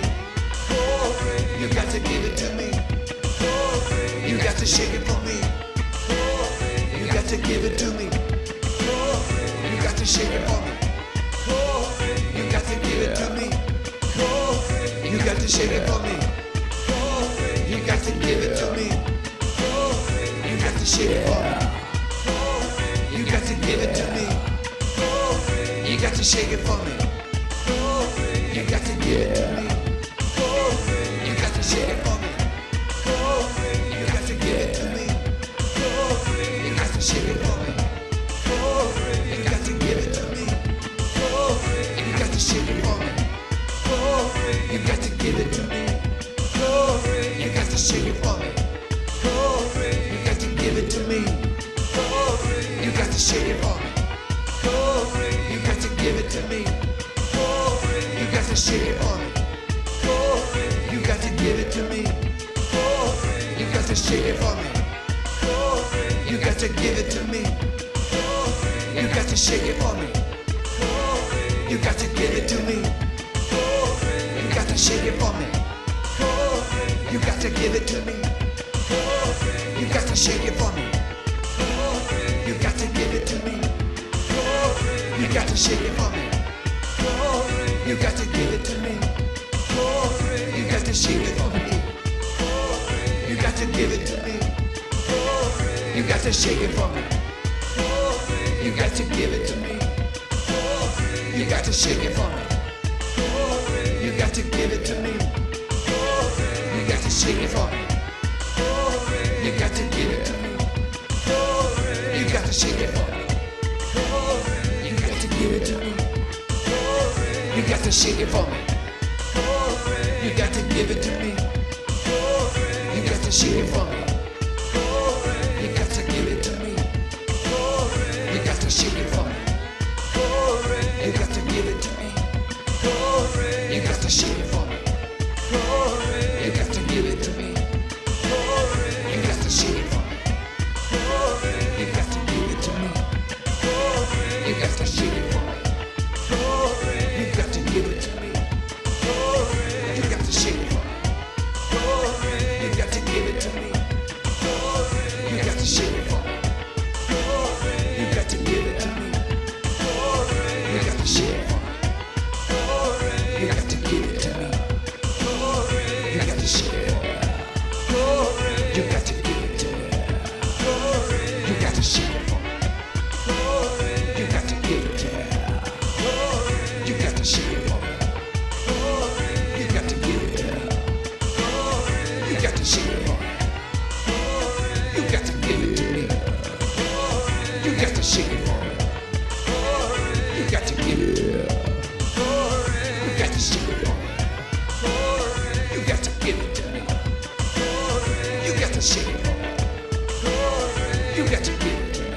You got to give it to me. You got to shake it for me. You got to give it to me. You got to shake it for me. You got to give it to me. You got to shake it for me. You got to give it to me. You got to shake it for me. You got to give it to me. You got to shake it for me. You got to give it to me. You got to shake it for me. You got to give it to me. You got to shake it for me. You got to give it to me. You got to shake it for me. You got to give it to me. You got to shake it for me. You got to give it to me. You got to shake it for me. You got to give it to me. You got to shake it for me. You got to give it to me. You got to shake it for me. You got to give it to me. You got to shake it for me. You got to give it to me. You got to shake it for me. You got to give it to me. You got to shake it for me. You got to give it to me. You got to shake it for me. You got to give it to me. You got to shake it for me. You got to give it to me. You got to shake it for me. You got to give it to me. You got to shake it for me. You got to give it to me. You got to shake it for me. You got to give it to me. You got to shake it for me. You got to give it to me. You got to shake it for me. You got to give it to me. You got to shake it for me. You got to give it to me. You got to shake it for me. You got to give it to me. You got to shake it for me. You got to give it to me. You got to shake it for me. You got to give it to me. You got to shake it for me. You got to give it to me. to shake it for me. You got to give it to me.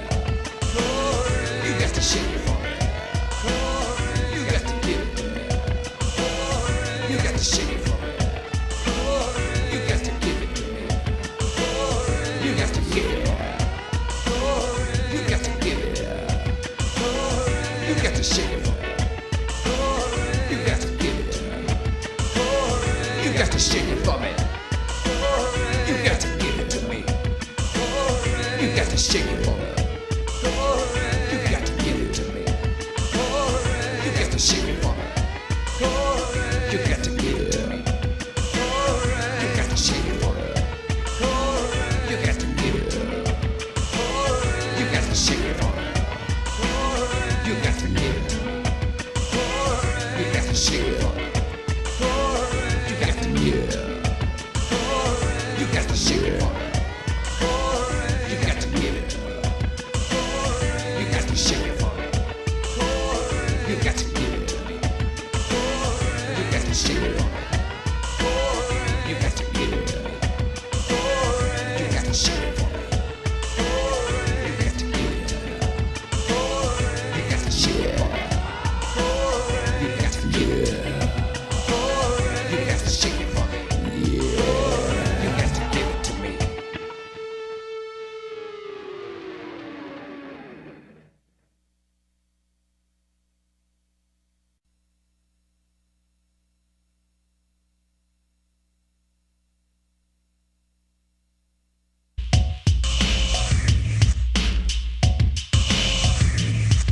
You got to shake it for me. You got to give it to me. You got to shake it for me. You got to give it to me. You got to give it for me. You got to give it. You got to shake it for me. You got to give it to me. You got to shake it for me. You got to give it to me. You got to shake it for me. You got to give it to me. You got to shake it for me. You got to give it to me. You got to shake it for me. You got to give it to me. You got to shake it for me. You got to give it to me. You got to shake it for me. You got to give it. You got to shake it for me. You got to give it. You got to shake it for me. You got to give it to me. You got to shake it for me. You got to give it to me. You got to shake it for me. You got to give it to me. You got to shake it for me. You got to give it. You got to shake it for me. You got to give it to me.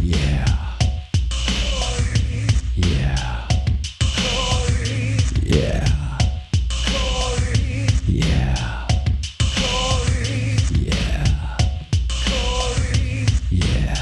Yeah. Yeah. Yeah. Yeah.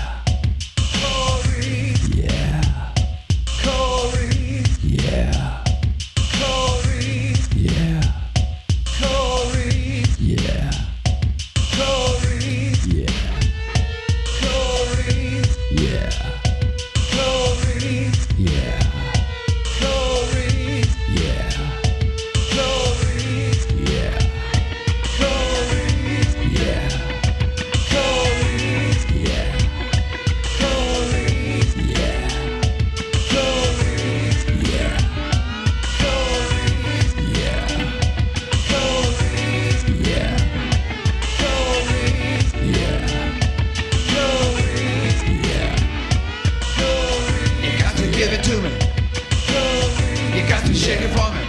Give it to me. You got to shake it for me.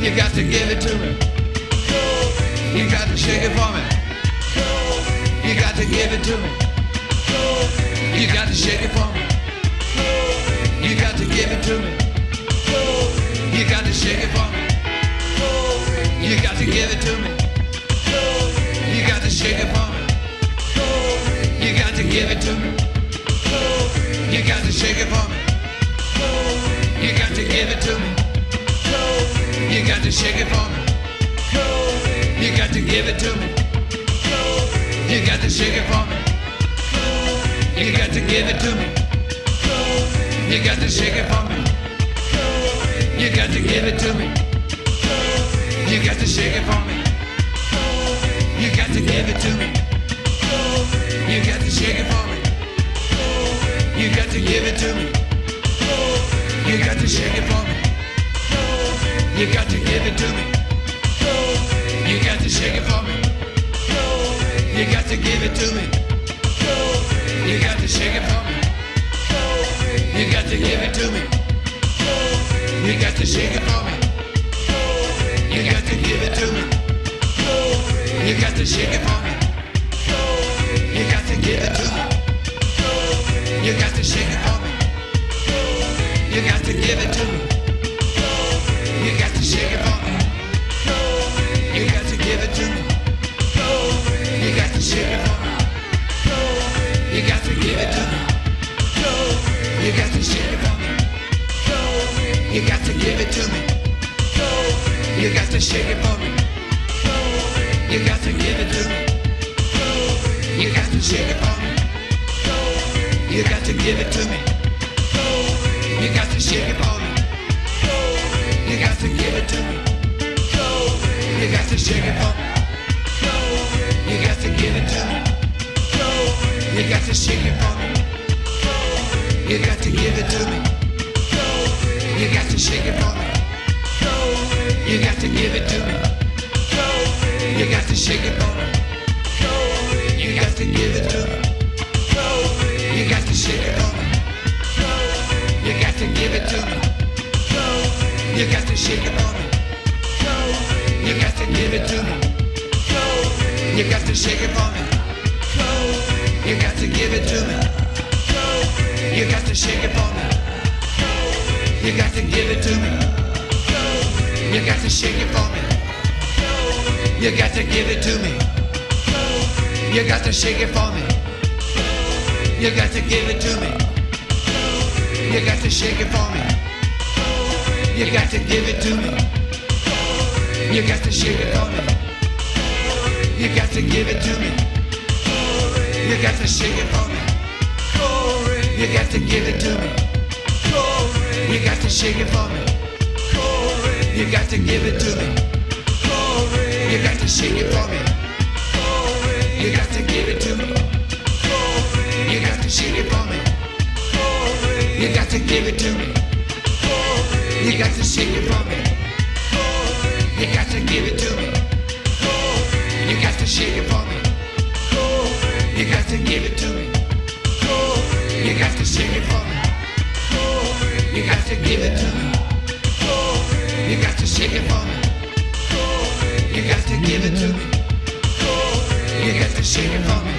You got to give it to me. You got to shake it for me. You got to give it to me. You got to shake it for me. You got to give it to me. You got to shake it for me. You got to give it to me. You got to shake it for me. You got to give it to me. You got to shake it for me. You got to give it to me. You got to shake it for me. You got to give it to me. You got to shake it for me. You got to give it to me. You got to shake it for me. You got to give it to me. You got to shake it for me. You got to give it to me. You got to shake it for me. You got to give it to me. You got to shake it for me. You got to give it to me. You got to shake it for me. You got to give it to me. You got to shake it for me. You got to give it to me. You got to shake it for me. You got to give it to me. You got to shake it for me. You got to give it to me. You got to shake it for me. You got to give it to me. You got to shake it for me. You got to give it to me. You got to shake it for me. You got to give it to me. You got to shake it for me. You got to give it to me. You got to shake it for me. You got to give it to me. You got to shake it for me. You got to give it to me. You got to shake it for me. You got to give it to me. You got to shake it for me. to shake it for me. You got to give it to me. You got to shake it for me. You got to give it to me. You got to shake it for me. You got to give it to me. You got to shake it for me. You got to give it to me. You got to shake it for me. You got to give it to me. You got to shake it for me. You got to give it to me. You got to shake it for me. You got to give it to me. You got to shake it for me. You got to give it to me. You got to shake it for me. You got to give it to me. You got to shake it for me. You got to give it to me. You got to shake it for me. You got to give it to me. You got to shake it for me. You got to give it to me. You got to shake it for me. You got to give it to me. You got to shake it for me. You got to give it to me. You got to shake it for me. You got to give it to me. You got to shake it for me. You got to give it to me. You got to shake it for me. You got to give it to me. You got to shake it for me. You got to give it to me. You got to shake it for me. You got to give it to me. You got to shake it for me.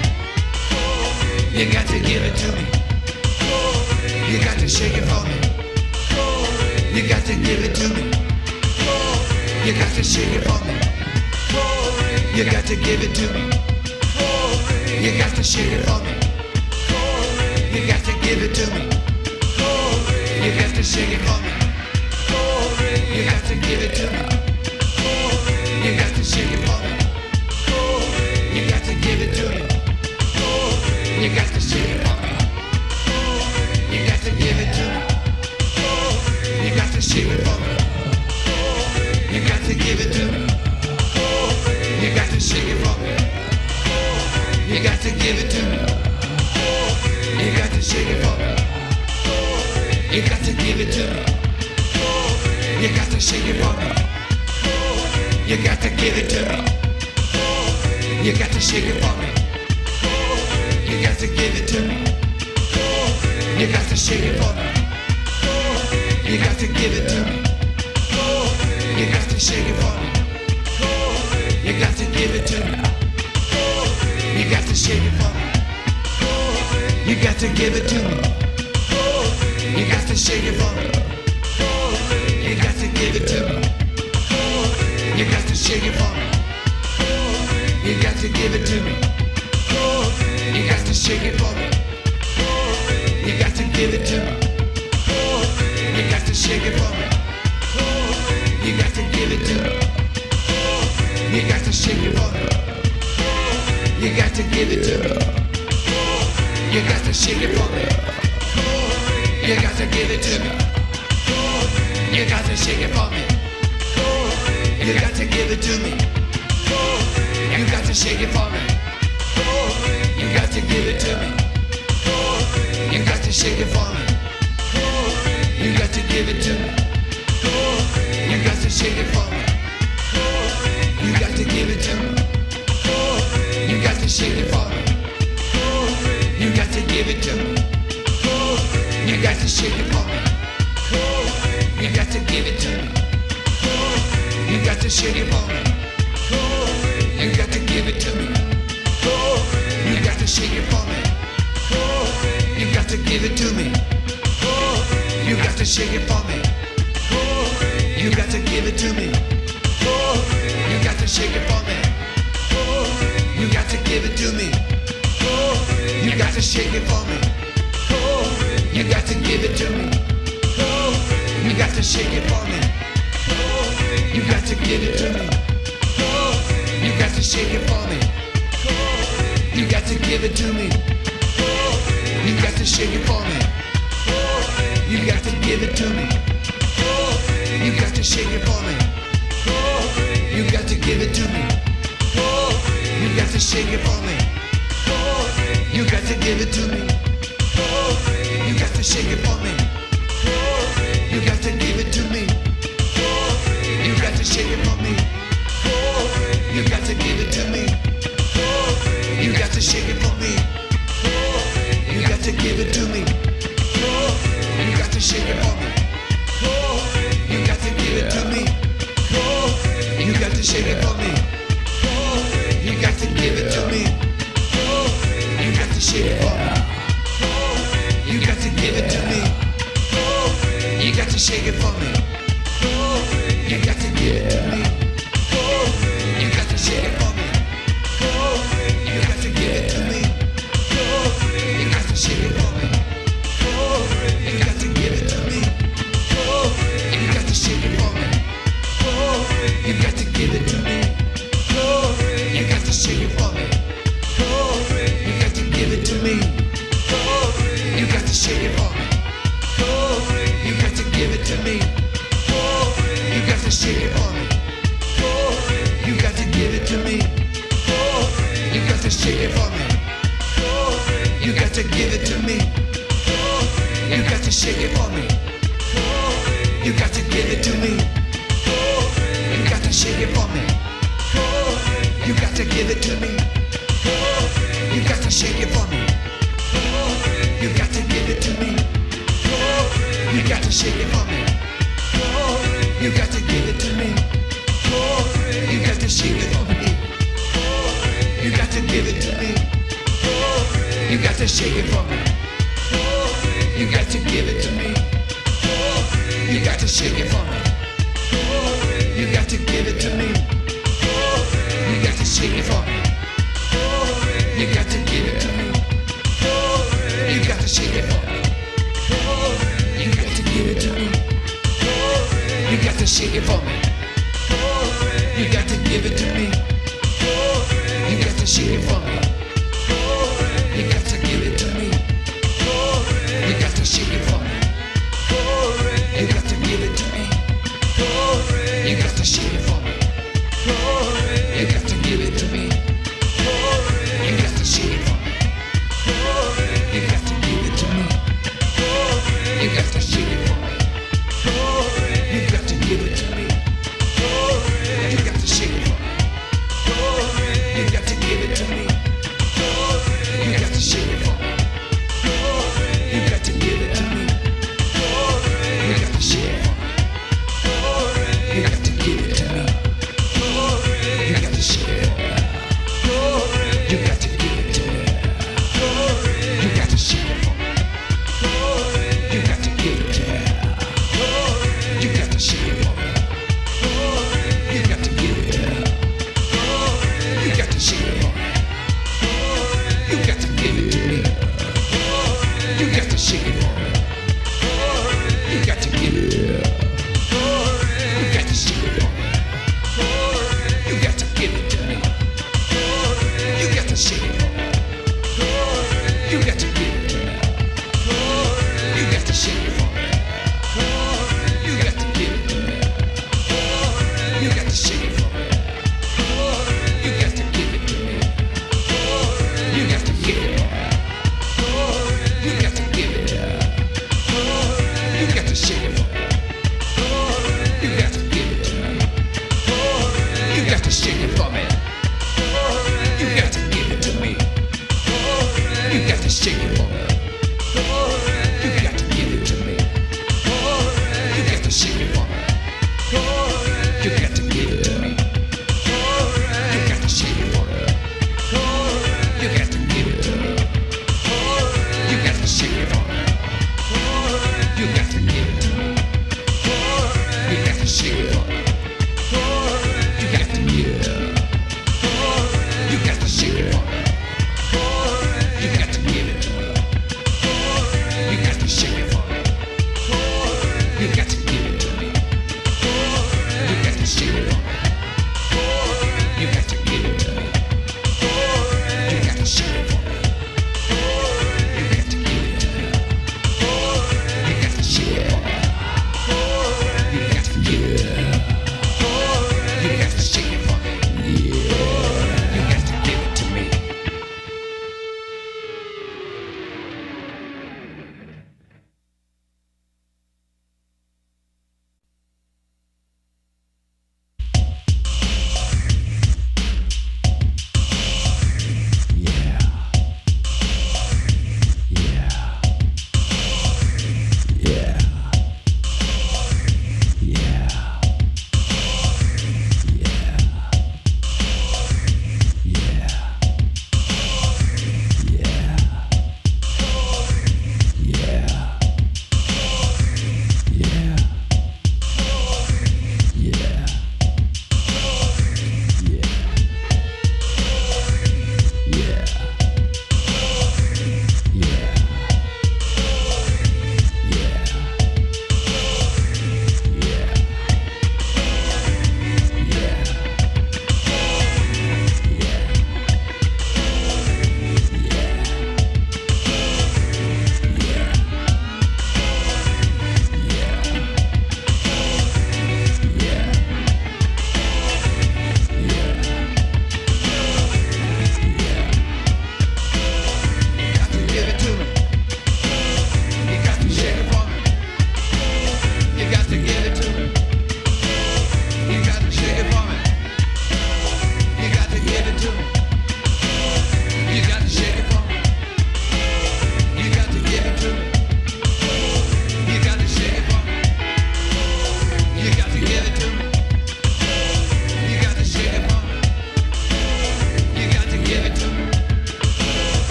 You got to give it to me. You got to shake it for me. You got to give it to me. You got to shake it for me. You got to give it to me. You got to shake it for me. You got to give it to me. You got to shake it for me. You got to give it to me. You got to shake it for me. You got to give it to me. You got to shake it for me. You got to give it to me. You got to shake it for me. You got to give it to me. You got to shake it for me. You got to give it to me. You got to shake it for me. You got to give it to me. You got to shake it for me. You got to give it to me. You got to shake it for me. You got to give it to me. You got to shake it for me. You got to give it to me. You got to shake it for me. You got to give it to me. You got to shake it for me. You got to give it to me. You got to shake it for me. You got to give it to me. You got to shake it for me. You got to give it to me. You got to shake it for me. You got to give it to me. You got to shake it for me. You got to give it to me. You got to shake it for me. You got to give it to me. You got to shake it for me. You got to give it to me. You got to shake it for me. You got to give it to me. You got to shake it for me. You got to give it to me. You got to shake it for me. You got to give it to me. You got to shake it for me. You got to give it to me. You got to shake it for me. You got to give it to me. You got to shake it for me. You got to give it to me. You got to shake it for me. You got to give it to me. You got to shake it for me. You got to give it to me. You got to shake it for me. You got to give it to me. You got to shake it for me. You got to give it to me. You got to shake it for me. You got to give it to me. You got to shake it for me. You got to give it to me. You got to shake it for me. You got to give it to me. You got to shake it for me. You got to give it to me. You got to shake it for me. You got to give it to me. You got to shake it for me. You got to give give it to me. You got to shake it for me. You got to give it to me. You got to shake it for me. You got to give it to me. You got to shake it for me. You got to give it to me. You got to shake it for me. You got to give it to me. You got to shake it for me. You got to give it to me. You got to shake it for me. You got to give it to me. You got to shake it for me. You got to give it to me. You got to shake it for me. You got to give it to me. You got to shake it for me. You got to give it to me. You got to shake it for me. You got to give it to me. You got to shake it for me. You got to give it to me. You got to shake it for me. You got to give it to me. You got to shake it for me. You got to give it to me. You got to shake it for me. You got to give it to me. You got to shake it for me. You got to give it to me. You got to shake it for me. You got to give it to me. You got to shake it for me. You got to give it to me. You got to shake it for me. You got to give it to me. You got to shake it for me. You got to give it to me. You got to shake it for me. You got to give it to me. You got to shake it for me. You got to give it to me. You got to shake it for me. You got to give it to me. You got to shake it for me. You got to give it to me. You got to shake it for me. You got to give it to me. You got to shake it for me. You got to give it to me. You got to shake it for me. You got to give it to me. You got to shake it for me. You got to give it to me. You got to shake it for me. You got to give it to me. You got to shake it for me. You got to give it to me. You got to shake it for me. You got to give it to me. You got to shake it for me. You got to give it to me. You got to shake it for me. You got to give it to me. You got to shake it for me. You got to give it to me. You got to shake it for me. You got to give it to me. You got to shake it for me. You got to give it to me. You got to shake it for me. You got to give it to me. You got to shake it for me. You got to give it to me. You got to shake it for me. You got to give it to me. You got to shake it for me. You got to give it to me. You got to shake it for me. You got to give it to me. You got to shake it for me. You got to give it to me. You got to give it. You got to give it. You got to shake it for me. You got to give it to me. You got to shake it for me. You got to give it to me. You got to shake it for me. You got to give it to me. You got to shake it for me. You got to give it to me. You got to shake it for me. You got to give it to me. You got to shake it for me. You got to give it to me. You got to shake it for me. You got to give it to me. You got to shake it for me. You got to give it to me. You got to shake it for me. You got to give it to me. You got to shake it for me. You got to give it to me. You got to shake it for me. You got to give it to me. You got to shake it for me. You got to give it. You got to shake it for me. You got to give it to me.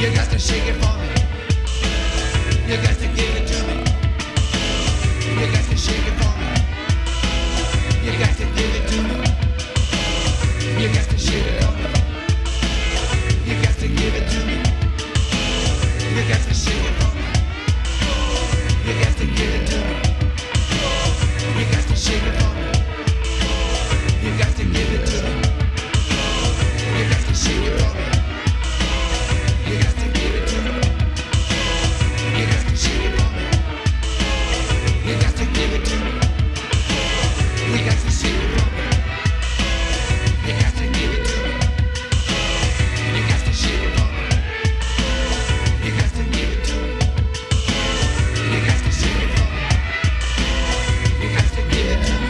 You got to shake it for me. You got to give it to me. You got to shake it for me. You got to give it to me. You got to shake it for me. You got to give it to me. You got to shake it for me. You got to give it to me. You got to shake it for me. You got to give it to me. You got to shake it for me. You got to give it to me. You got to shake it for me. You got to give it to me. You got to shake it for me. You got to give it to me. You got to shake it for me. You got to give it to me. You got to shake it for me. You got to give it to me. You got to shake it for me. You got to give it to me.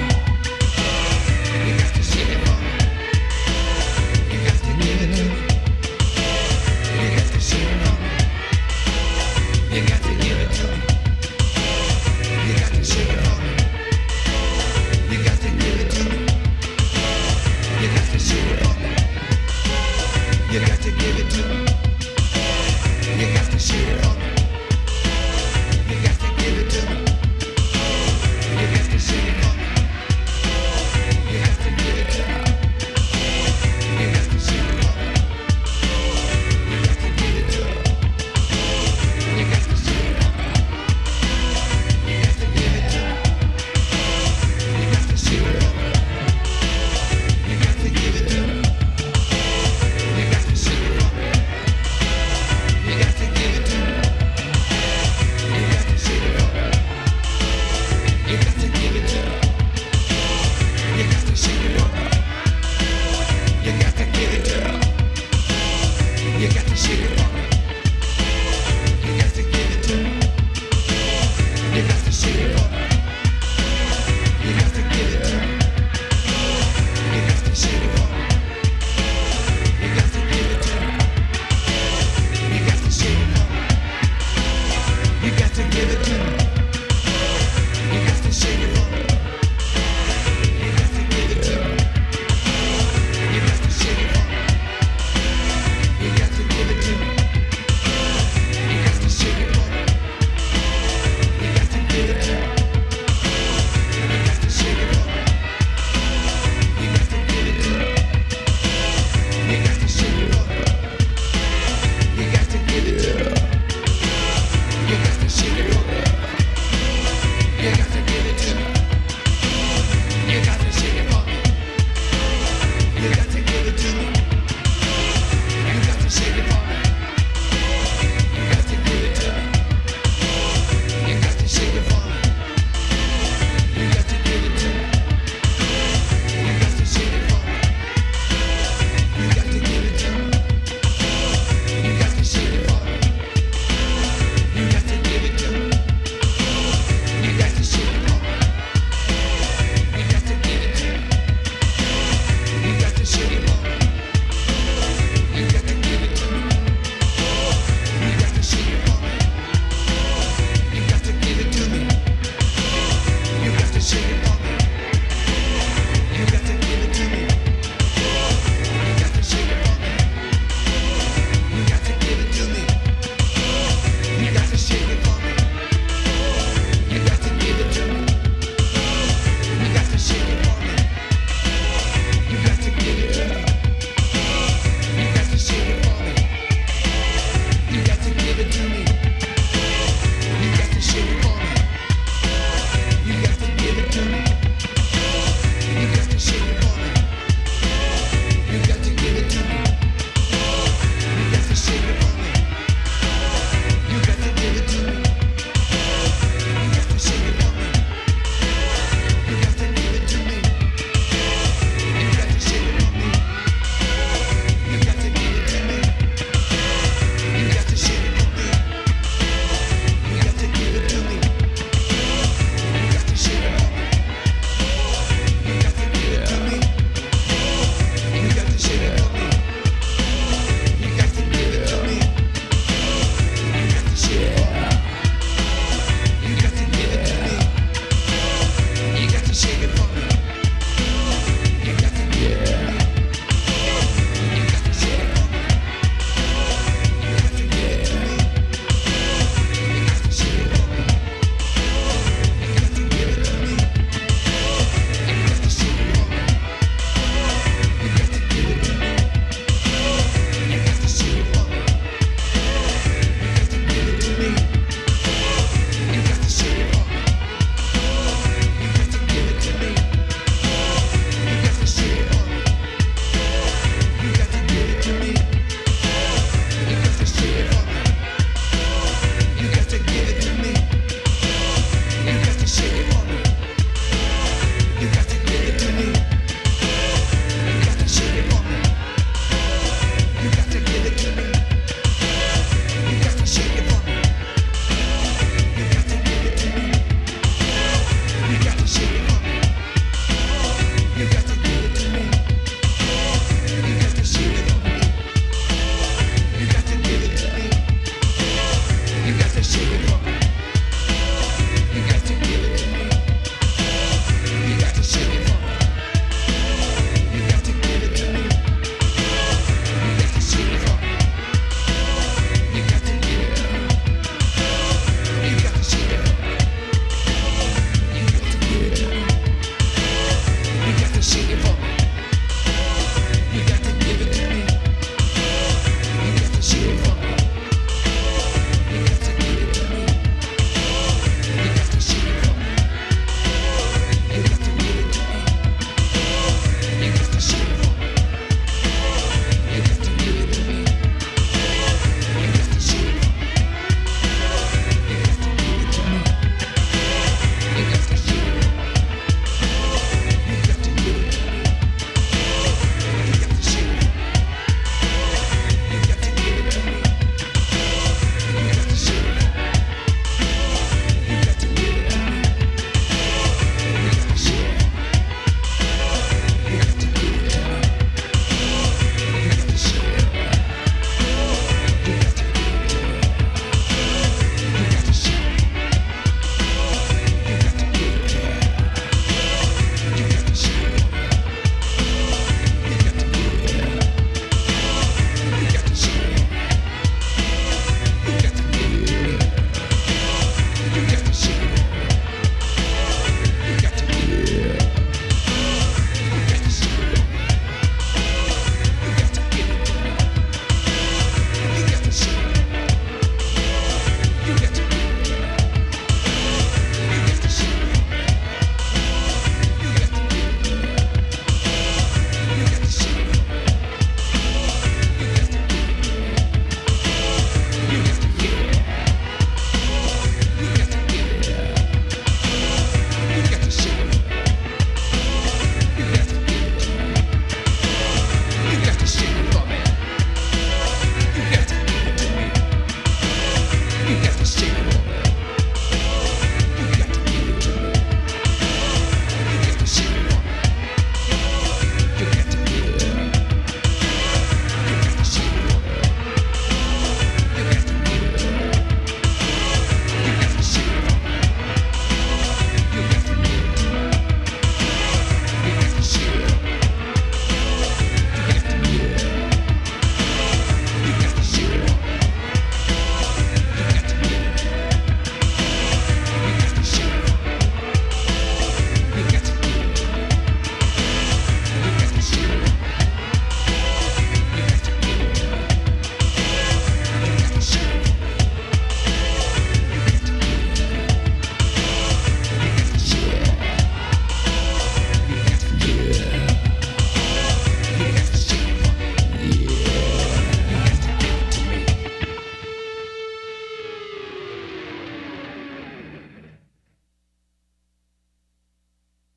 You got to shake it for me. You got to give it to me. You got to shake it for me. You got to give it to me. You got to shake it for me. You got to give it to me. You got to shake it for me. You got to give it to me. You got to shake it for me. You got to give it to me. You got to shake it for me. You got to give it to me. You got to shake it for me. You got to give it to me. You got to shake it for me. You got to give it to me. You got to shake it for me. You got to give it to me. You got to shake it for me. You got to give it to me. You got to shake it for me. You got to give it to me. You got to shake it